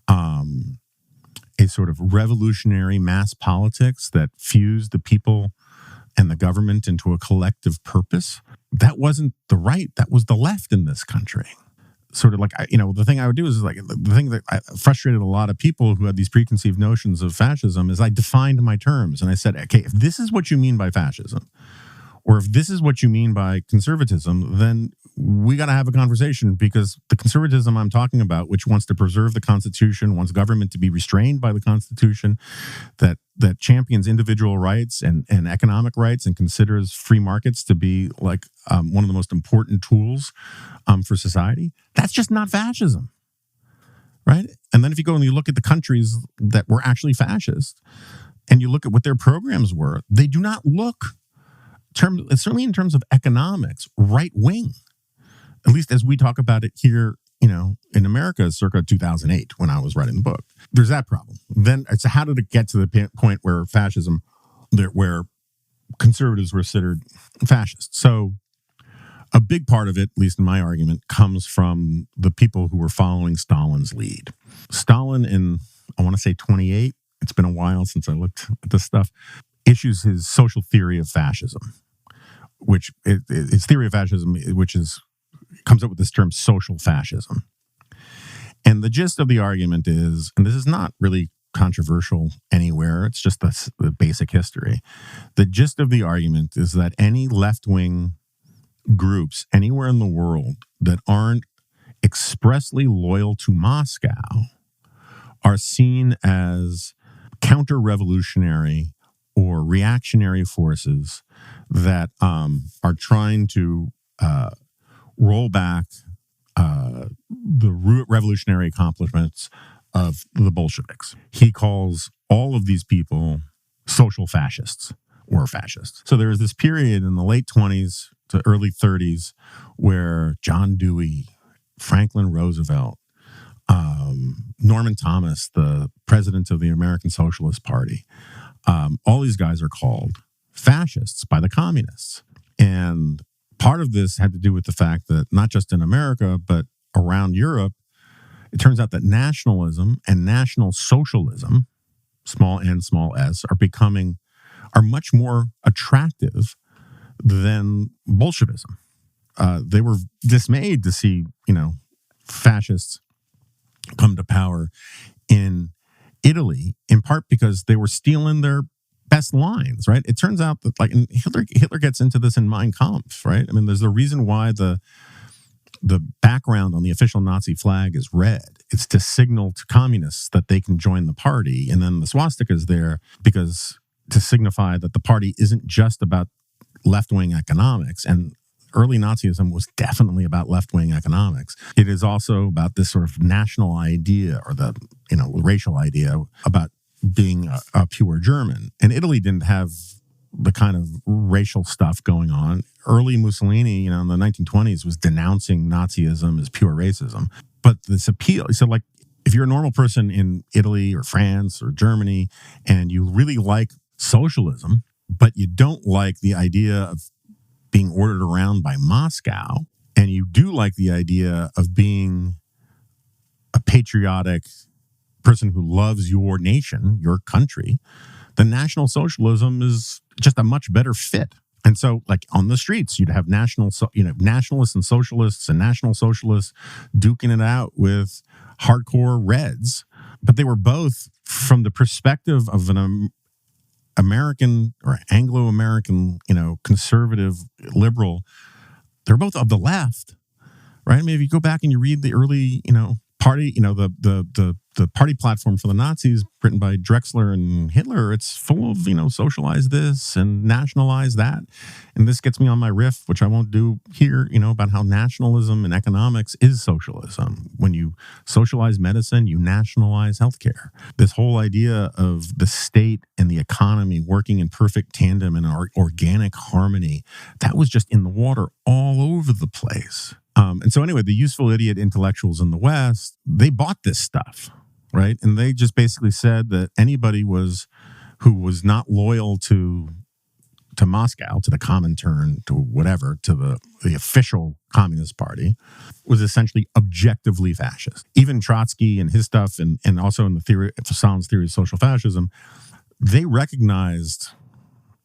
a sort of revolutionary mass politics that fused the people and the government into a collective purpose. That wasn't the right, that was the left in this country. Sort of like, the thing I would do is like, the thing that frustrated a lot of people who had these preconceived notions of fascism is I defined my terms. And I said, okay, if this is what you mean by fascism, or if this is what you mean by conservatism, then we got to have a conversation, because the conservatism I'm talking about, which wants to preserve the Constitution, wants government to be restrained by the Constitution, that champions individual rights and economic rights, and considers free markets to be like one of the most important tools for society, that's just not fascism, right? And then if you go and you look at the countries that were actually fascist, and you look at what their programs were, they do not look, certainly in terms of economics, right wing, at least as we talk about it here, in America, circa 2008, when I was writing the book. There's that problem. Then it's how did it get to the point where fascism, where conservatives were considered fascist? So a big part of it, at least in my argument, comes from the people who were following Stalin's lead. Stalin, in, I want to say 28, it's been a while since I looked at this stuff, issues his social theory of fascism, which his theory of fascism, which comes up with this term social fascism. And the gist of the argument is, and this is not really controversial anywhere, it's just the basic history. The gist of the argument is that any left-wing groups anywhere in the world that aren't expressly loyal to Moscow are seen as counter-revolutionary for reactionary forces that are trying to roll back the revolutionary accomplishments of the Bolsheviks. He calls all of these people social fascists or fascists. So there was this period in the late 20s to early 30s where John Dewey, Franklin Roosevelt, Norman Thomas, the president of the American Socialist Party, all these guys are called fascists by the communists. And part of this had to do with the fact that not just in America, but around Europe, it turns out that nationalism and national socialism, small n, small s, are much more attractive than Bolshevism. They were dismayed to see, fascists come to power in Italy, in part because they were stealing their best lines, right? It turns out that, and Hitler gets into this in Mein Kampf, right? I mean, there's a reason why the background on the official Nazi flag is red. It's to signal to communists that they can join the party. And then the swastika is there because to signify that the party isn't just about left-wing economics. And early Nazism was definitely about left-wing economics. It is also about this sort of national idea or the, racial idea about being a pure German. And Italy didn't have the kind of racial stuff going on. Early Mussolini, in the 1920s, was denouncing Nazism as pure racism. But this appeal, so if you're a normal person in Italy or France or Germany and you really like socialism, but you don't like the idea of being ordered around by Moscow, and you do like the idea of being a patriotic person who loves your nation, your country, then National Socialism is just a much better fit. And so, on the streets, you'd have nationalists and socialists and national socialists duking it out with hardcore Reds. But they were both, from the perspective of an American or Anglo-American, conservative liberal, they're both of the left, right? I mean, if you go back and you read the early, party, the party platform for the Nazis written by Drexler and Hitler, it's full of, socialize this and nationalize that. And this gets me on my riff, which I won't do here, about how nationalism and economics is socialism. When you socialize medicine, you nationalize healthcare. This whole idea of the state and the economy working in perfect tandem and organic harmony, that was just in the water all over the place. And so anyway, the useful idiot intellectuals in the West, they bought this stuff, right? And they just basically said that anybody who was not loyal to Moscow, to the Comintern, to whatever, to the official Communist Party, was essentially objectively fascist. Even Trotsky and his stuff, and also in the theory, Stalin's theory of social fascism, they recognized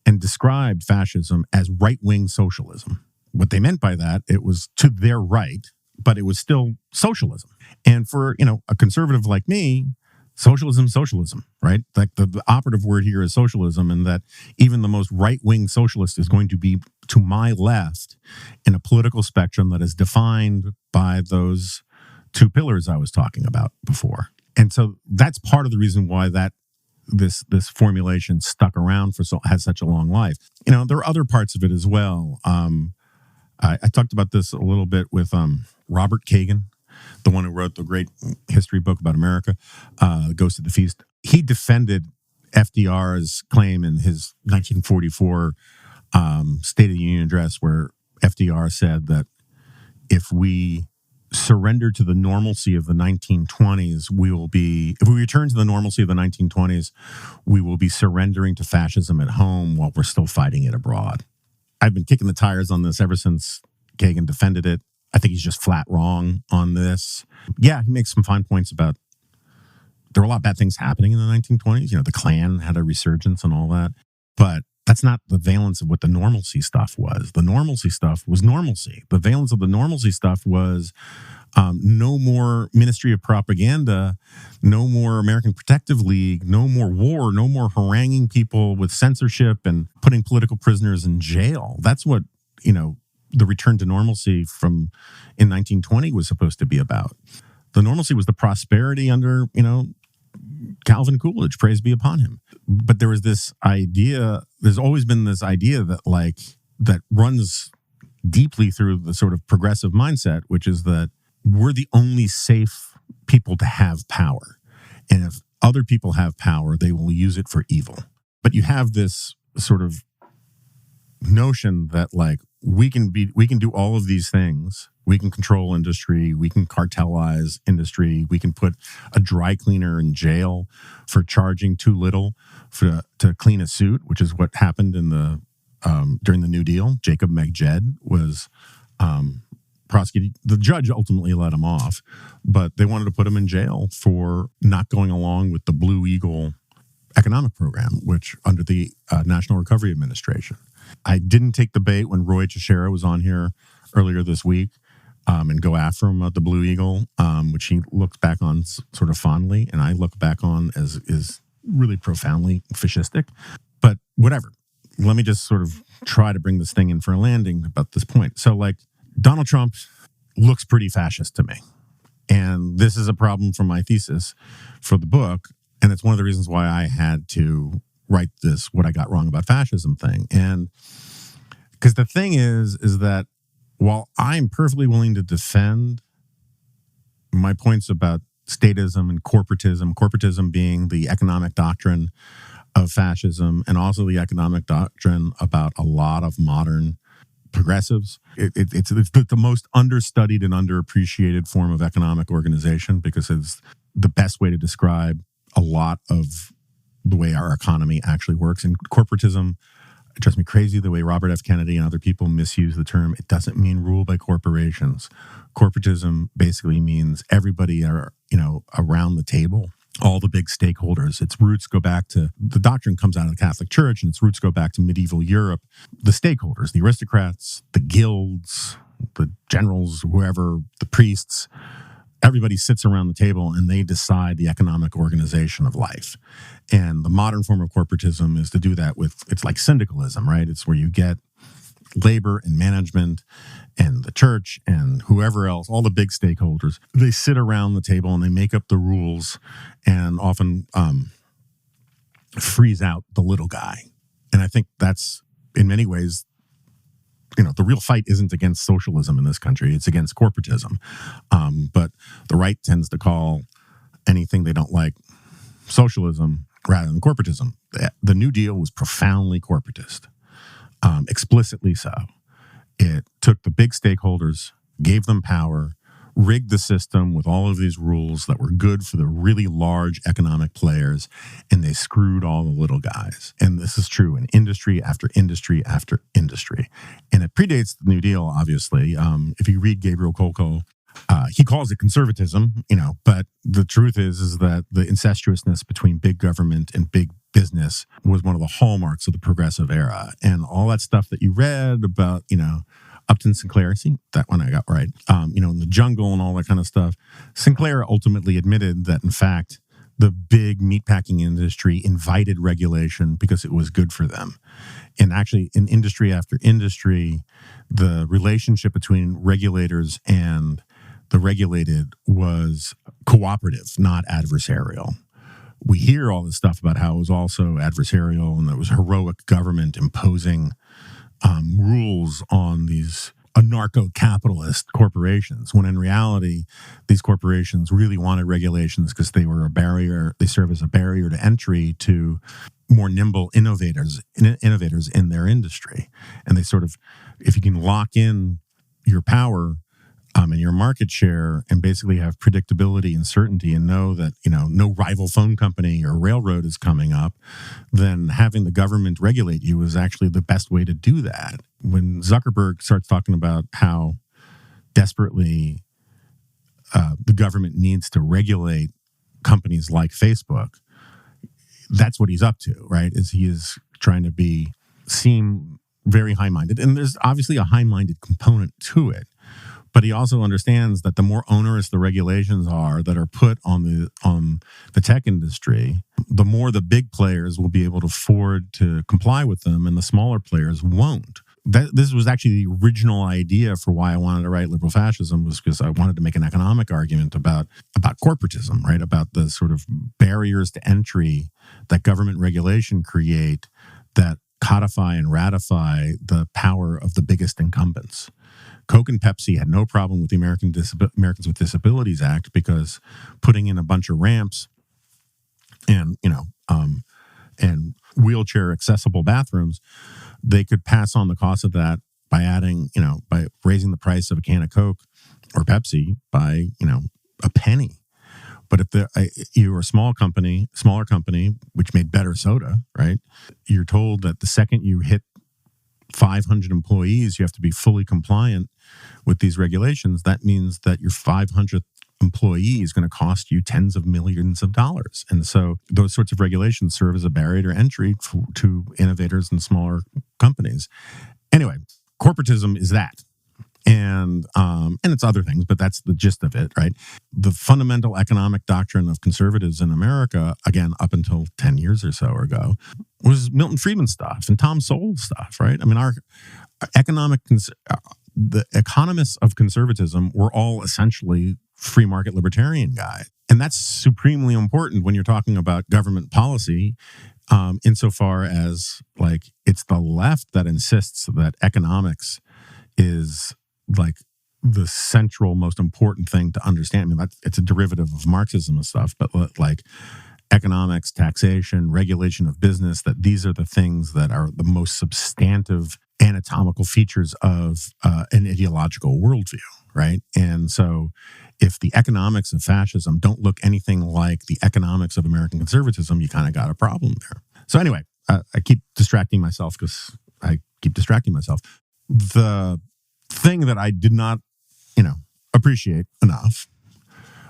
and described fascism as right-wing socialism. What they meant by that, it was to their right, but it was still socialism. And for, a conservative like me, socialism, right? The operative word here is socialism, and that even the most right-wing socialist is going to be to my left in a political spectrum that is defined by those two pillars I was talking about before. And so that's part of the reason why this formulation stuck around has such a long life. There are other parts of it as well. I talked about this a little bit with Robert Kagan, the one who wrote the great history book about America, Ghost of the Feast. He defended FDR's claim in his 1944 State of the Union address, where FDR said that if we surrender to the normalcy of the 1920s, if we return to the normalcy of the 1920s, we will be surrendering to fascism at home while we're still fighting it abroad. I've been kicking the tires on this ever since Kagan defended it. I think he's just flat wrong on this. Yeah, he makes some fine points about there were a lot of bad things happening in the 1920s. The Klan had a resurgence and all that. But that's not the valence of what the normalcy stuff was. The normalcy stuff was normalcy. The valence of the normalcy stuff was no more Ministry of Propaganda, no more American Protective League, no more war, no more haranguing people with censorship and putting political prisoners in jail. That's what, the return to normalcy in 1920 was supposed to be about. The normalcy was the prosperity under, Calvin Coolidge, praise be upon him. But there was this idea, there's always been this idea that runs deeply through the sort of progressive mindset, which is that we're the only safe people to have power. And if other people have power, they will use it for evil. But you have this sort of notion that we can do all of these things. We can control industry. We can cartelize industry. We can put a dry cleaner in jail for charging too little to clean a suit, which is what happened in the during the New Deal. Jacob Meged was prosecuted. The judge ultimately let him off, but they wanted to put him in jail for not going along with the Blue Eagle economic program, which under the National Recovery Administration. I didn't take the bait when Roy Teixeira was on here earlier this week and go after him at the Blue Eagle, which he looks back on sort of fondly, and I look back on as is really profoundly fascistic. But whatever. Let me just sort of try to bring this thing in for a landing about this point. So, Donald Trump looks pretty fascist to me. And this is a problem for my thesis for the book. And it's one of the reasons why I had to write this What I Got Wrong About Fascism thing. And because the thing is that while I'm perfectly willing to defend my points about statism and corporatism being the economic doctrine of fascism and also the economic doctrine about a lot of modern progressives. It's the most understudied and underappreciated form of economic organization because it's the best way to describe a lot of the way our economy actually works. And corporatism, it drives me crazy the way Robert F. Kennedy and other people misuse the term. It doesn't mean rule by corporations. Corporatism basically means everybody around the table, all the big stakeholders. Its roots go back to, the doctrine comes out of the Catholic Church, and its roots go back to medieval Europe. The stakeholders, the aristocrats, the guilds, the generals, whoever, the priests, everybody sits around the table and they decide the economic organization of life. And the modern form of corporatism is to do that with, it's like syndicalism, right? It's where you get labor and management and the church and whoever else, all the big stakeholders, they sit around the table and they make up the rules and often freeze out the little guy. And I think that's, in many ways, the real fight isn't against socialism in this country, it's against corporatism. But the right tends to call anything they don't like socialism rather than corporatism. The New Deal was profoundly corporatist. Explicitly so. It took the big stakeholders, gave them power, rigged the system with all of these rules that were good for the really large economic players, and they screwed all the little guys. And this is true in industry after industry after industry. And it predates the New Deal, obviously. If you read Gabriel Kolko, he calls it conservatism, but the truth is that the incestuousness between big government and big business was one of the hallmarks of the progressive era. And all that stuff that you read about, Upton Sinclair, see, that one I got right, in the jungle and all that kind of stuff. Sinclair ultimately admitted that, in fact, the big meatpacking industry invited regulation because it was good for them. And actually, in industry after industry, the relationship between regulators and the regulated was cooperative, not adversarial. We hear all this stuff about how it was also adversarial and there was heroic government imposing rules on these anarcho-capitalist corporations, when in reality, these corporations really wanted regulations because they were a barrier, they serve as a barrier to entry to more nimble innovators in their industry. And they sort of, if you can lock in your power and your market share and basically have predictability and certainty and know that, no rival phone company or railroad is coming up, then having the government regulate you is actually the best way to do that. When Zuckerberg starts talking about how desperately the government needs to regulate companies like Facebook, that's what he's up to, right? Is he is trying to seem very high-minded. And there's obviously a high-minded component to it. But he also understands that the more onerous the regulations are that are put on the tech industry, the more the big players will be able to afford to comply with them and the smaller players won't. this was actually the original idea for why I wanted to write Liberal Fascism, was because I wanted to make an economic argument about corporatism, right? About the sort of barriers to entry that government regulation create that codify and ratify the power of the biggest incumbents. Coke and Pepsi had no problem with the Americans with Disabilities Act, because putting in a bunch of ramps and and wheelchair accessible bathrooms, they could pass on the cost of that by adding, by raising the price of a can of Coke or Pepsi by, a penny. But if you were a smaller company, which made better soda, right? You're told that the second you hit 500 employees, you have to be fully compliant with these regulations. That means that your 500th employee is going to cost you tens of millions of dollars. And so those sorts of regulations serve as a barrier to entry to innovators and smaller companies. Anyway, corporatism is that. And it's other things, but that's the gist of it, right? The fundamental economic doctrine of conservatives in America, again, up until 10 years or so ago, was Milton Friedman stuff and Tom Sowell stuff, right? I mean, our the economists of conservatism were all essentially free market libertarian guys. And that's supremely important when you're talking about government policy, insofar as like it's the left that insists that economics is like the central, most important thing to understand. I mean, it's a derivative of Marxism and stuff, but like economics, taxation, regulation of business, that these are the things that are the most substantive anatomical features of an ideological worldview, right? And so if the economics of fascism don't look anything like the economics of American conservatism, you kind of got a problem there. So anyway, I keep distracting myself. The thing that I did not, appreciate enough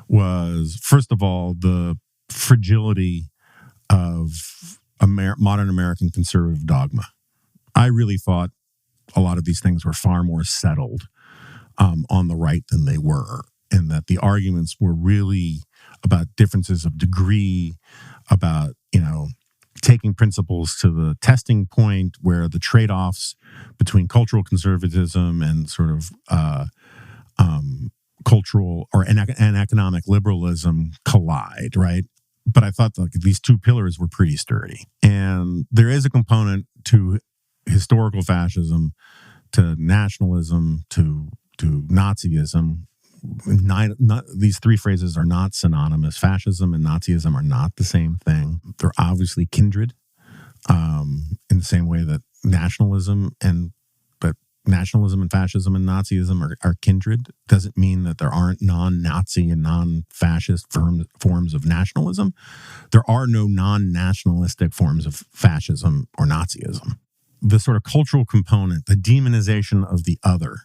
was, first of all, the fragility of modern American conservative dogma. I really thought a lot of these things were far more settled on the right than they were, and that the arguments were really about differences of degree, about, taking principles to the testing point where the trade-offs between cultural conservatism and sort of cultural or an economic liberalism collide, right? But I thought that these two pillars were pretty sturdy. And there is a component to historical fascism, to nationalism, to Nazism. These three phrases are not synonymous. Fascism and Nazism are not the same thing. They're obviously kindred, in the same way that nationalism and fascism and Nazism are kindred. Doesn't mean that there aren't non-Nazi and non-fascist forms of nationalism. There are no non-nationalistic forms of fascism or Nazism. The sort of cultural component, the demonization of the other,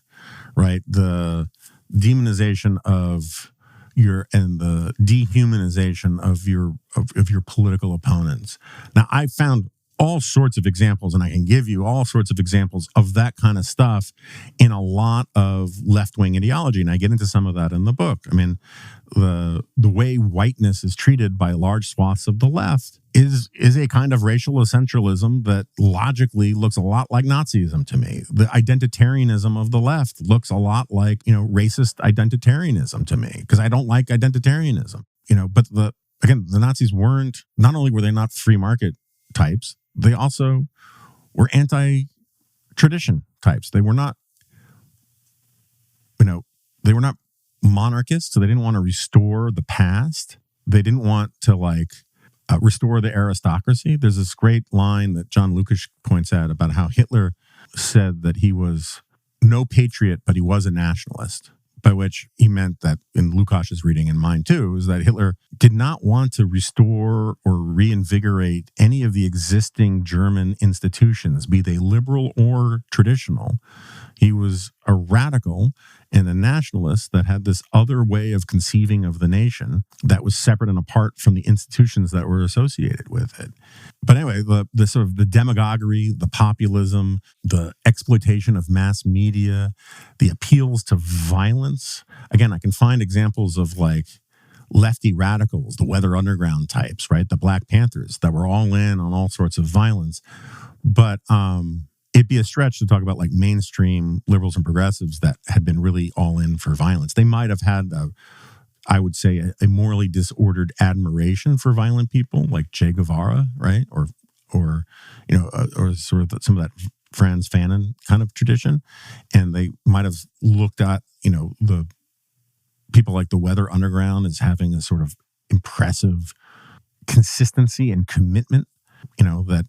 right? The demonization of the dehumanization of your political opponents. Now, I found all sorts of examples, and I can give you all sorts of examples of that kind of stuff in a lot of left-wing ideology, and I get into some of that in the book. I mean, the way whiteness is treated by large swaths of the left is a kind of racial essentialism that logically looks a lot like Nazism to me. The identitarianism of the left looks a lot like, racist identitarianism to me, because I don't like identitarianism. But the Nazis not only were they not free market types, they also were anti-tradition types. They were not, monarchists, so they didn't want to restore the past. They didn't want to restore the aristocracy. There's this great line that John Lukács points out about how Hitler said that he was no patriot, but he was a nationalist. By which he meant that, in Lukács' reading and mine too, is that Hitler did not want to restore or reinvigorate any of the existing German institutions, be they liberal or traditional. He was a radical and a nationalist that had this other way of conceiving of the nation that was separate and apart from the institutions that were associated with it. But anyway, the sort of the demagoguery, the populism, the exploitation of mass media, the appeals to violence. Again, I can find examples of lefty radicals, the Weather Underground types, right? The Black Panthers that were all in on all sorts of violence. But it'd be a stretch to talk about like mainstream liberals and progressives that had been really all in for violence. They might have had, I would say, a morally disordered admiration for violent people like Che Guevara, right? Or or sort of some of that Franz Fanon kind of tradition. And they might have looked at, the people like the Weather Underground as having a sort of impressive consistency and commitment, that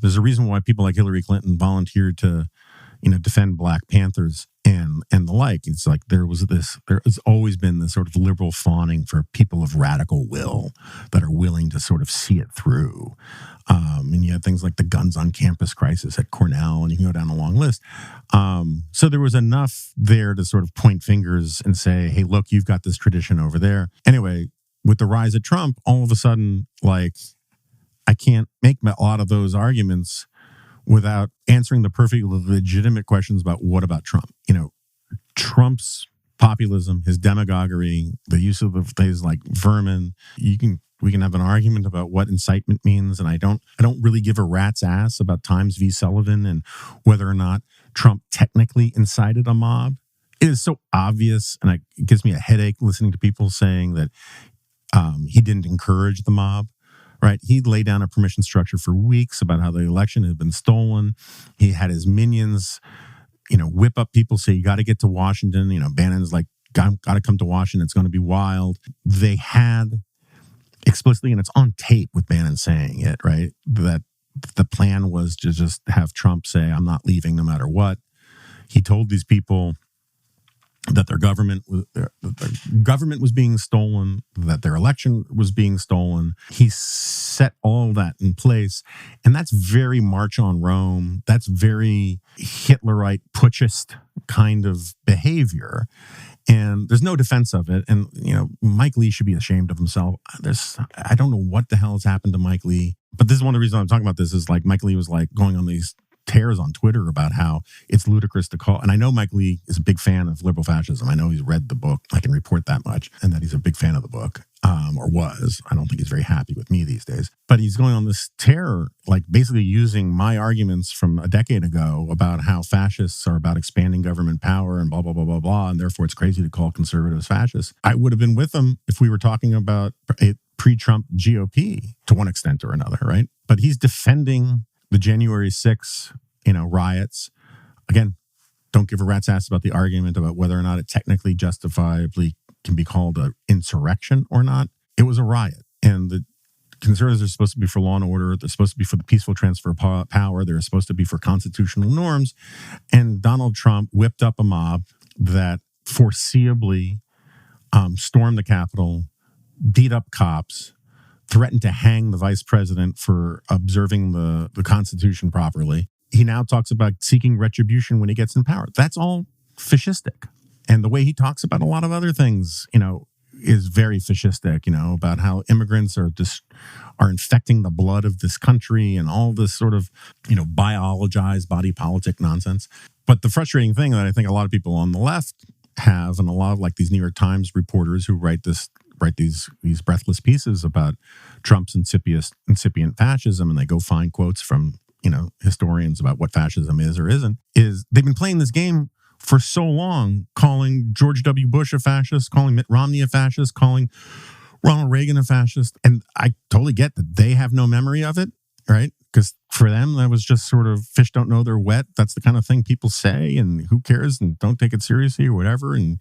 there's a reason why people like Hillary Clinton volunteered to, defend Black Panthers and the like. It's like there has always been this sort of liberal fawning for people of radical will that are willing to sort of see it through. And you had things like the guns on campus crisis at Cornell, and you can go down a long list. So there was enough there to sort of point fingers and say, hey, look, you've got this tradition over there. Anyway, with the rise of Trump, all of a sudden, like, I can't make a lot of those arguments without answering the perfectly legitimate questions about what about Trump? Trump's populism, his demagoguery, the use of the phrase like vermin. We can have an argument about what incitement means, and I don't really give a rat's ass about Times v. Sullivan and whether or not Trump technically incited a mob. It is so obvious, and it gives me a headache listening to people saying that he didn't encourage the mob. Right, he laid down a permission structure for weeks about how the election had been stolen. He had his minions, whip up people, say you got to get to Washington. Bannon's like, got to come to Washington. It's going to be wild. They had explicitly, and it's on tape with Bannon saying it, right, that the plan was to just have Trump say, I'm not leaving no matter what. He told these people that their government was being stolen, that their election was being stolen. He set all that in place. And that's very March on Rome. That's very Hitlerite putschist kind of behavior. And there's no defense of it. And, Mike Lee should be ashamed of himself. I don't know what the hell has happened to Mike Lee. But this is one of the reasons I'm talking about this is like Mike Lee was like going on these tears on Twitter about how it's ludicrous to call. And I know Mike Lee is a big fan of liberal fascism. I know he's read the book. I can report that much. And that he's a big fan of the book, or was. I don't think he's very happy with me these days. But he's going on this tear, like basically using my arguments from a decade ago about how fascists are about expanding government power and blah, blah, blah, blah, blah. And therefore it's crazy to call conservatives fascists. I would have been with him if we were talking about a pre-Trump GOP to one extent or another, right? But he's defending the January 6th, riots. Again, don't give a rat's ass about the argument about whether or not it technically justifiably can be called an insurrection or not. It was a riot. And the conservatives are supposed to be for law and order. They're supposed to be for the peaceful transfer of power. They're supposed to be for constitutional norms. And Donald Trump whipped up a mob that foreseeably stormed the Capitol, beat up cops, threatened to hang the vice president for observing the Constitution properly. He now talks about seeking retribution when he gets in power. That's all fascistic. And the way he talks about a lot of other things, is very fascistic, about how immigrants are infecting the blood of this country and all this sort of, biologized body politic nonsense. But the frustrating thing that I think a lot of people on the left have, and a lot of like these New York Times reporters who write these breathless pieces about Trump's incipient fascism, and they go find quotes from historians about what fascism is or isn't, is they've been playing this game for so long, calling George W. Bush a fascist, calling Mitt Romney a fascist, calling Ronald Reagan a fascist. And I totally get that they have no memory of it, right? Because for them, that was just sort of fish don't know they're wet. That's the kind of thing people say, and who cares, and don't take it seriously or whatever. And,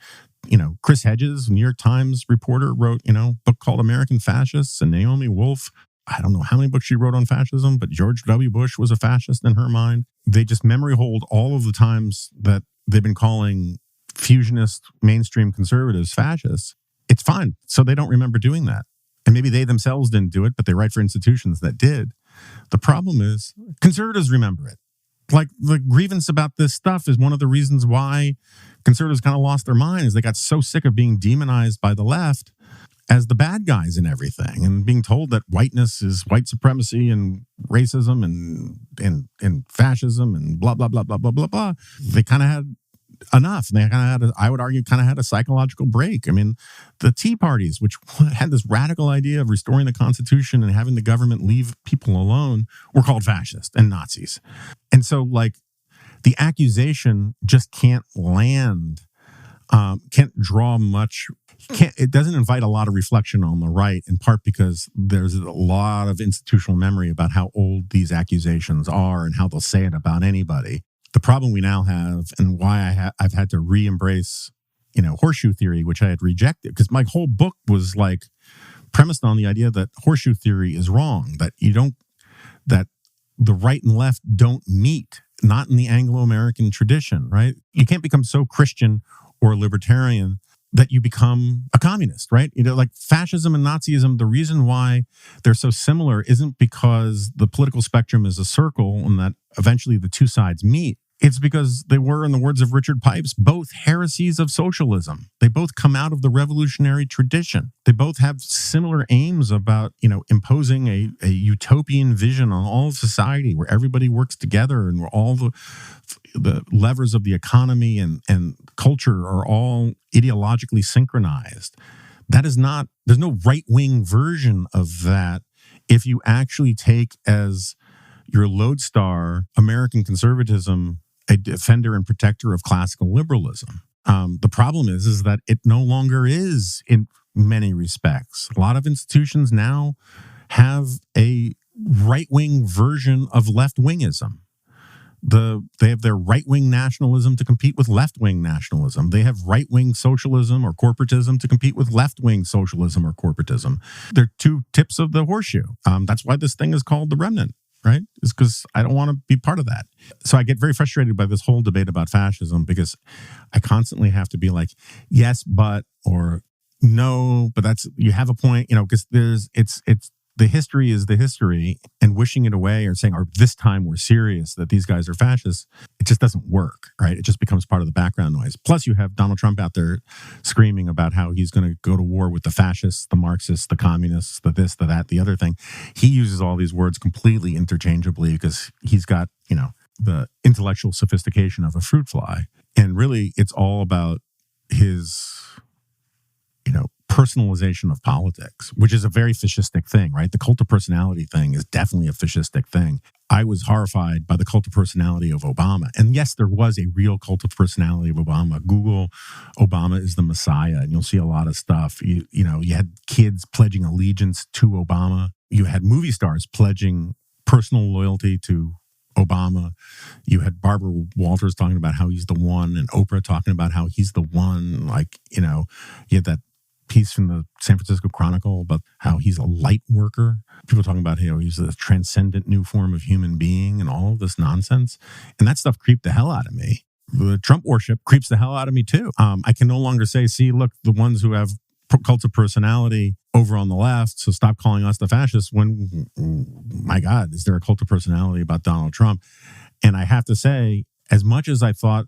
Chris Hedges, New York Times reporter, wrote, a book called American Fascists, and Naomi Wolf, I don't know how many books she wrote on fascism, but George W. Bush was a fascist in her mind. They just memory hold all of the times that they've been calling fusionist mainstream conservatives fascists. It's fine. So they don't remember doing that. And maybe they themselves didn't do it, but they write for institutions that did. The problem is conservatives remember it. Like the grievance about this stuff is one of the reasons why conservatives kind of lost their mind, is they got so sick of being demonized by the left as the bad guys in everything, and being told that whiteness is white supremacy and racism and fascism and blah, blah, blah, blah, blah, blah, blah. They kind of had enough. They kind of had, I would argue, kind of had a psychological break. I mean, the Tea Parties, which had this radical idea of restoring the Constitution and having the government leave people alone, were called fascist and Nazis. And so, like, the accusation just can't land, can't draw much. It doesn't invite a lot of reflection on the right, in part because there's a lot of institutional memory about how old these accusations are and how they'll say it about anybody. The problem we now have, and why I've had to re-embrace, horseshoe theory, which I had rejected, because my whole book was like premised on the idea that horseshoe theory is wrong, that that the right and left don't meet, not in the Anglo-American tradition, right? You can't become so Christian or libertarian that you become a communist, right? Like fascism and Nazism, the reason why they're so similar isn't because the political spectrum is a circle and that eventually the two sides meet. It's because they were, in the words of Richard Pipes, both heresies of socialism. They both come out of the revolutionary tradition. They both have similar aims about, imposing a utopian vision on all of society where everybody works together and where all the levers of the economy and culture are all ideologically synchronized. That is not, there's no right-wing version of that if you actually take as your lodestar American conservatism, a defender and protector of classical liberalism. The problem is that it no longer is in many respects. A lot of institutions now have a right-wing version of left-wingism. They have their right-wing nationalism to compete with left-wing nationalism. They have right-wing socialism or corporatism to compete with left-wing socialism or corporatism. They're two tips of the horseshoe. That's why this thing is called the Remnant, right? It's because I don't want to be part of that. So I get very frustrated by this whole debate about fascism because I constantly have to be like, yes, but, or no, but you have a point, because it's the history is the history, and wishing it away or saying, or this time we're serious that these guys are fascists, it just doesn't work, right? It just becomes part of the background noise. Plus you have Donald Trump out there screaming about how he's going to go to war with the fascists, the Marxists, the communists, the this, the that, the other thing. He uses all these words completely interchangeably because he's got, the intellectual sophistication of a fruit fly. And really it's all about his, personalization of politics, which is a very fascistic thing, right? The cult of personality thing is definitely a fascistic thing. I was horrified by the cult of personality of Obama. And yes, there was a real cult of personality of Obama. Google Obama is the Messiah, and you'll see a lot of stuff. You had kids pledging allegiance to Obama. You had movie stars pledging personal loyalty to Obama. You had Barbara Walters talking about how he's the one, and Oprah talking about how he's the one. You had that piece from the San Francisco Chronicle about how he's a light worker. People talking about how he's a transcendent new form of human being and all of this nonsense. And that stuff creeped the hell out of me. The Trump worship creeps the hell out of me too. I can no longer say, see, look, the ones who have cults of personality over on the left, so stop calling us the fascists, when, my God, is there a cult of personality about Donald Trump? And I have to say, as much as I thought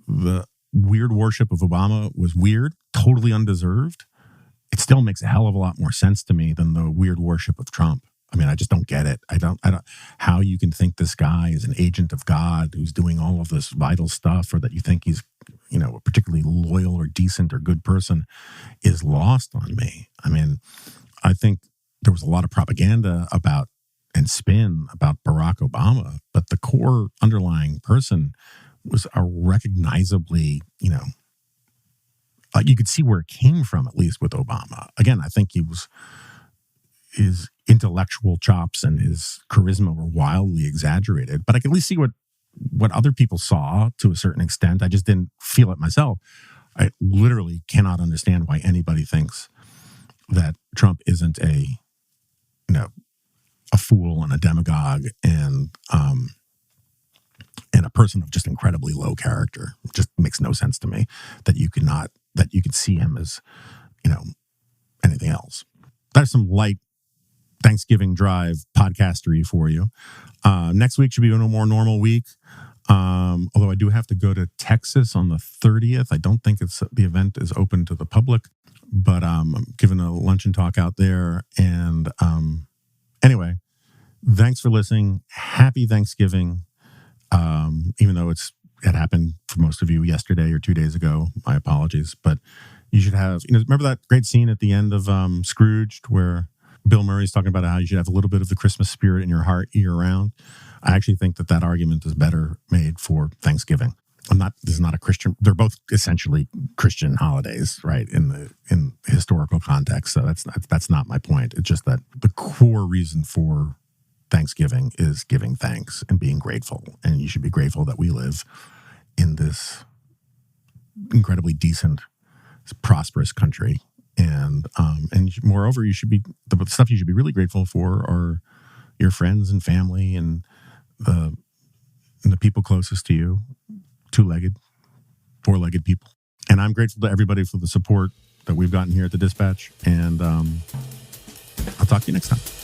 the weird worship of Obama was weird, totally undeserved, it still makes a hell of a lot more sense to me than the weird worship of Trump. I mean, I just don't get it. I don't, how you can think this guy is an agent of God who's doing all of this vital stuff, or that you think he's, a particularly loyal or decent or good person, is lost on me. I mean, I think there was a lot of propaganda about and spin about Barack Obama, but the core underlying person was a recognizably, you could see where it came from, at least with Obama. Again, I think his intellectual chops and his charisma were wildly exaggerated, but I could at least see what other people saw to a certain extent. I just didn't feel it myself. I literally cannot understand why anybody thinks that Trump isn't a fool and a demagogue and a person of just incredibly low character. It just makes no sense to me that you could see him as, anything else. That's some light Thanksgiving drive podcastery for you. Next week should be a more normal week. Although I do have to go to Texas on the 30th. I don't think the event is open to the public, but I'm giving a luncheon talk out there. And anyway, thanks for listening. Happy Thanksgiving. Even though it happened for most of you yesterday or 2 days ago, my apologies. But you should have, remember that great scene at the end of Scrooged where Bill Murray's talking about how you should have a little bit of the Christmas spirit in your heart year round? I actually think that argument is better made for Thanksgiving. This is not a Christian. They're both essentially Christian holidays, right? In historical context. So that's not my point. It's just that the core reason for Thanksgiving is giving thanks and being grateful. And you should be grateful that we live in this incredibly decent, prosperous country. And moreover, the stuff you should be really grateful for are your friends and family and the people closest to you, two-legged, four-legged people. And I'm grateful to everybody for the support that we've gotten here at the Dispatch. And I'll talk to you next time.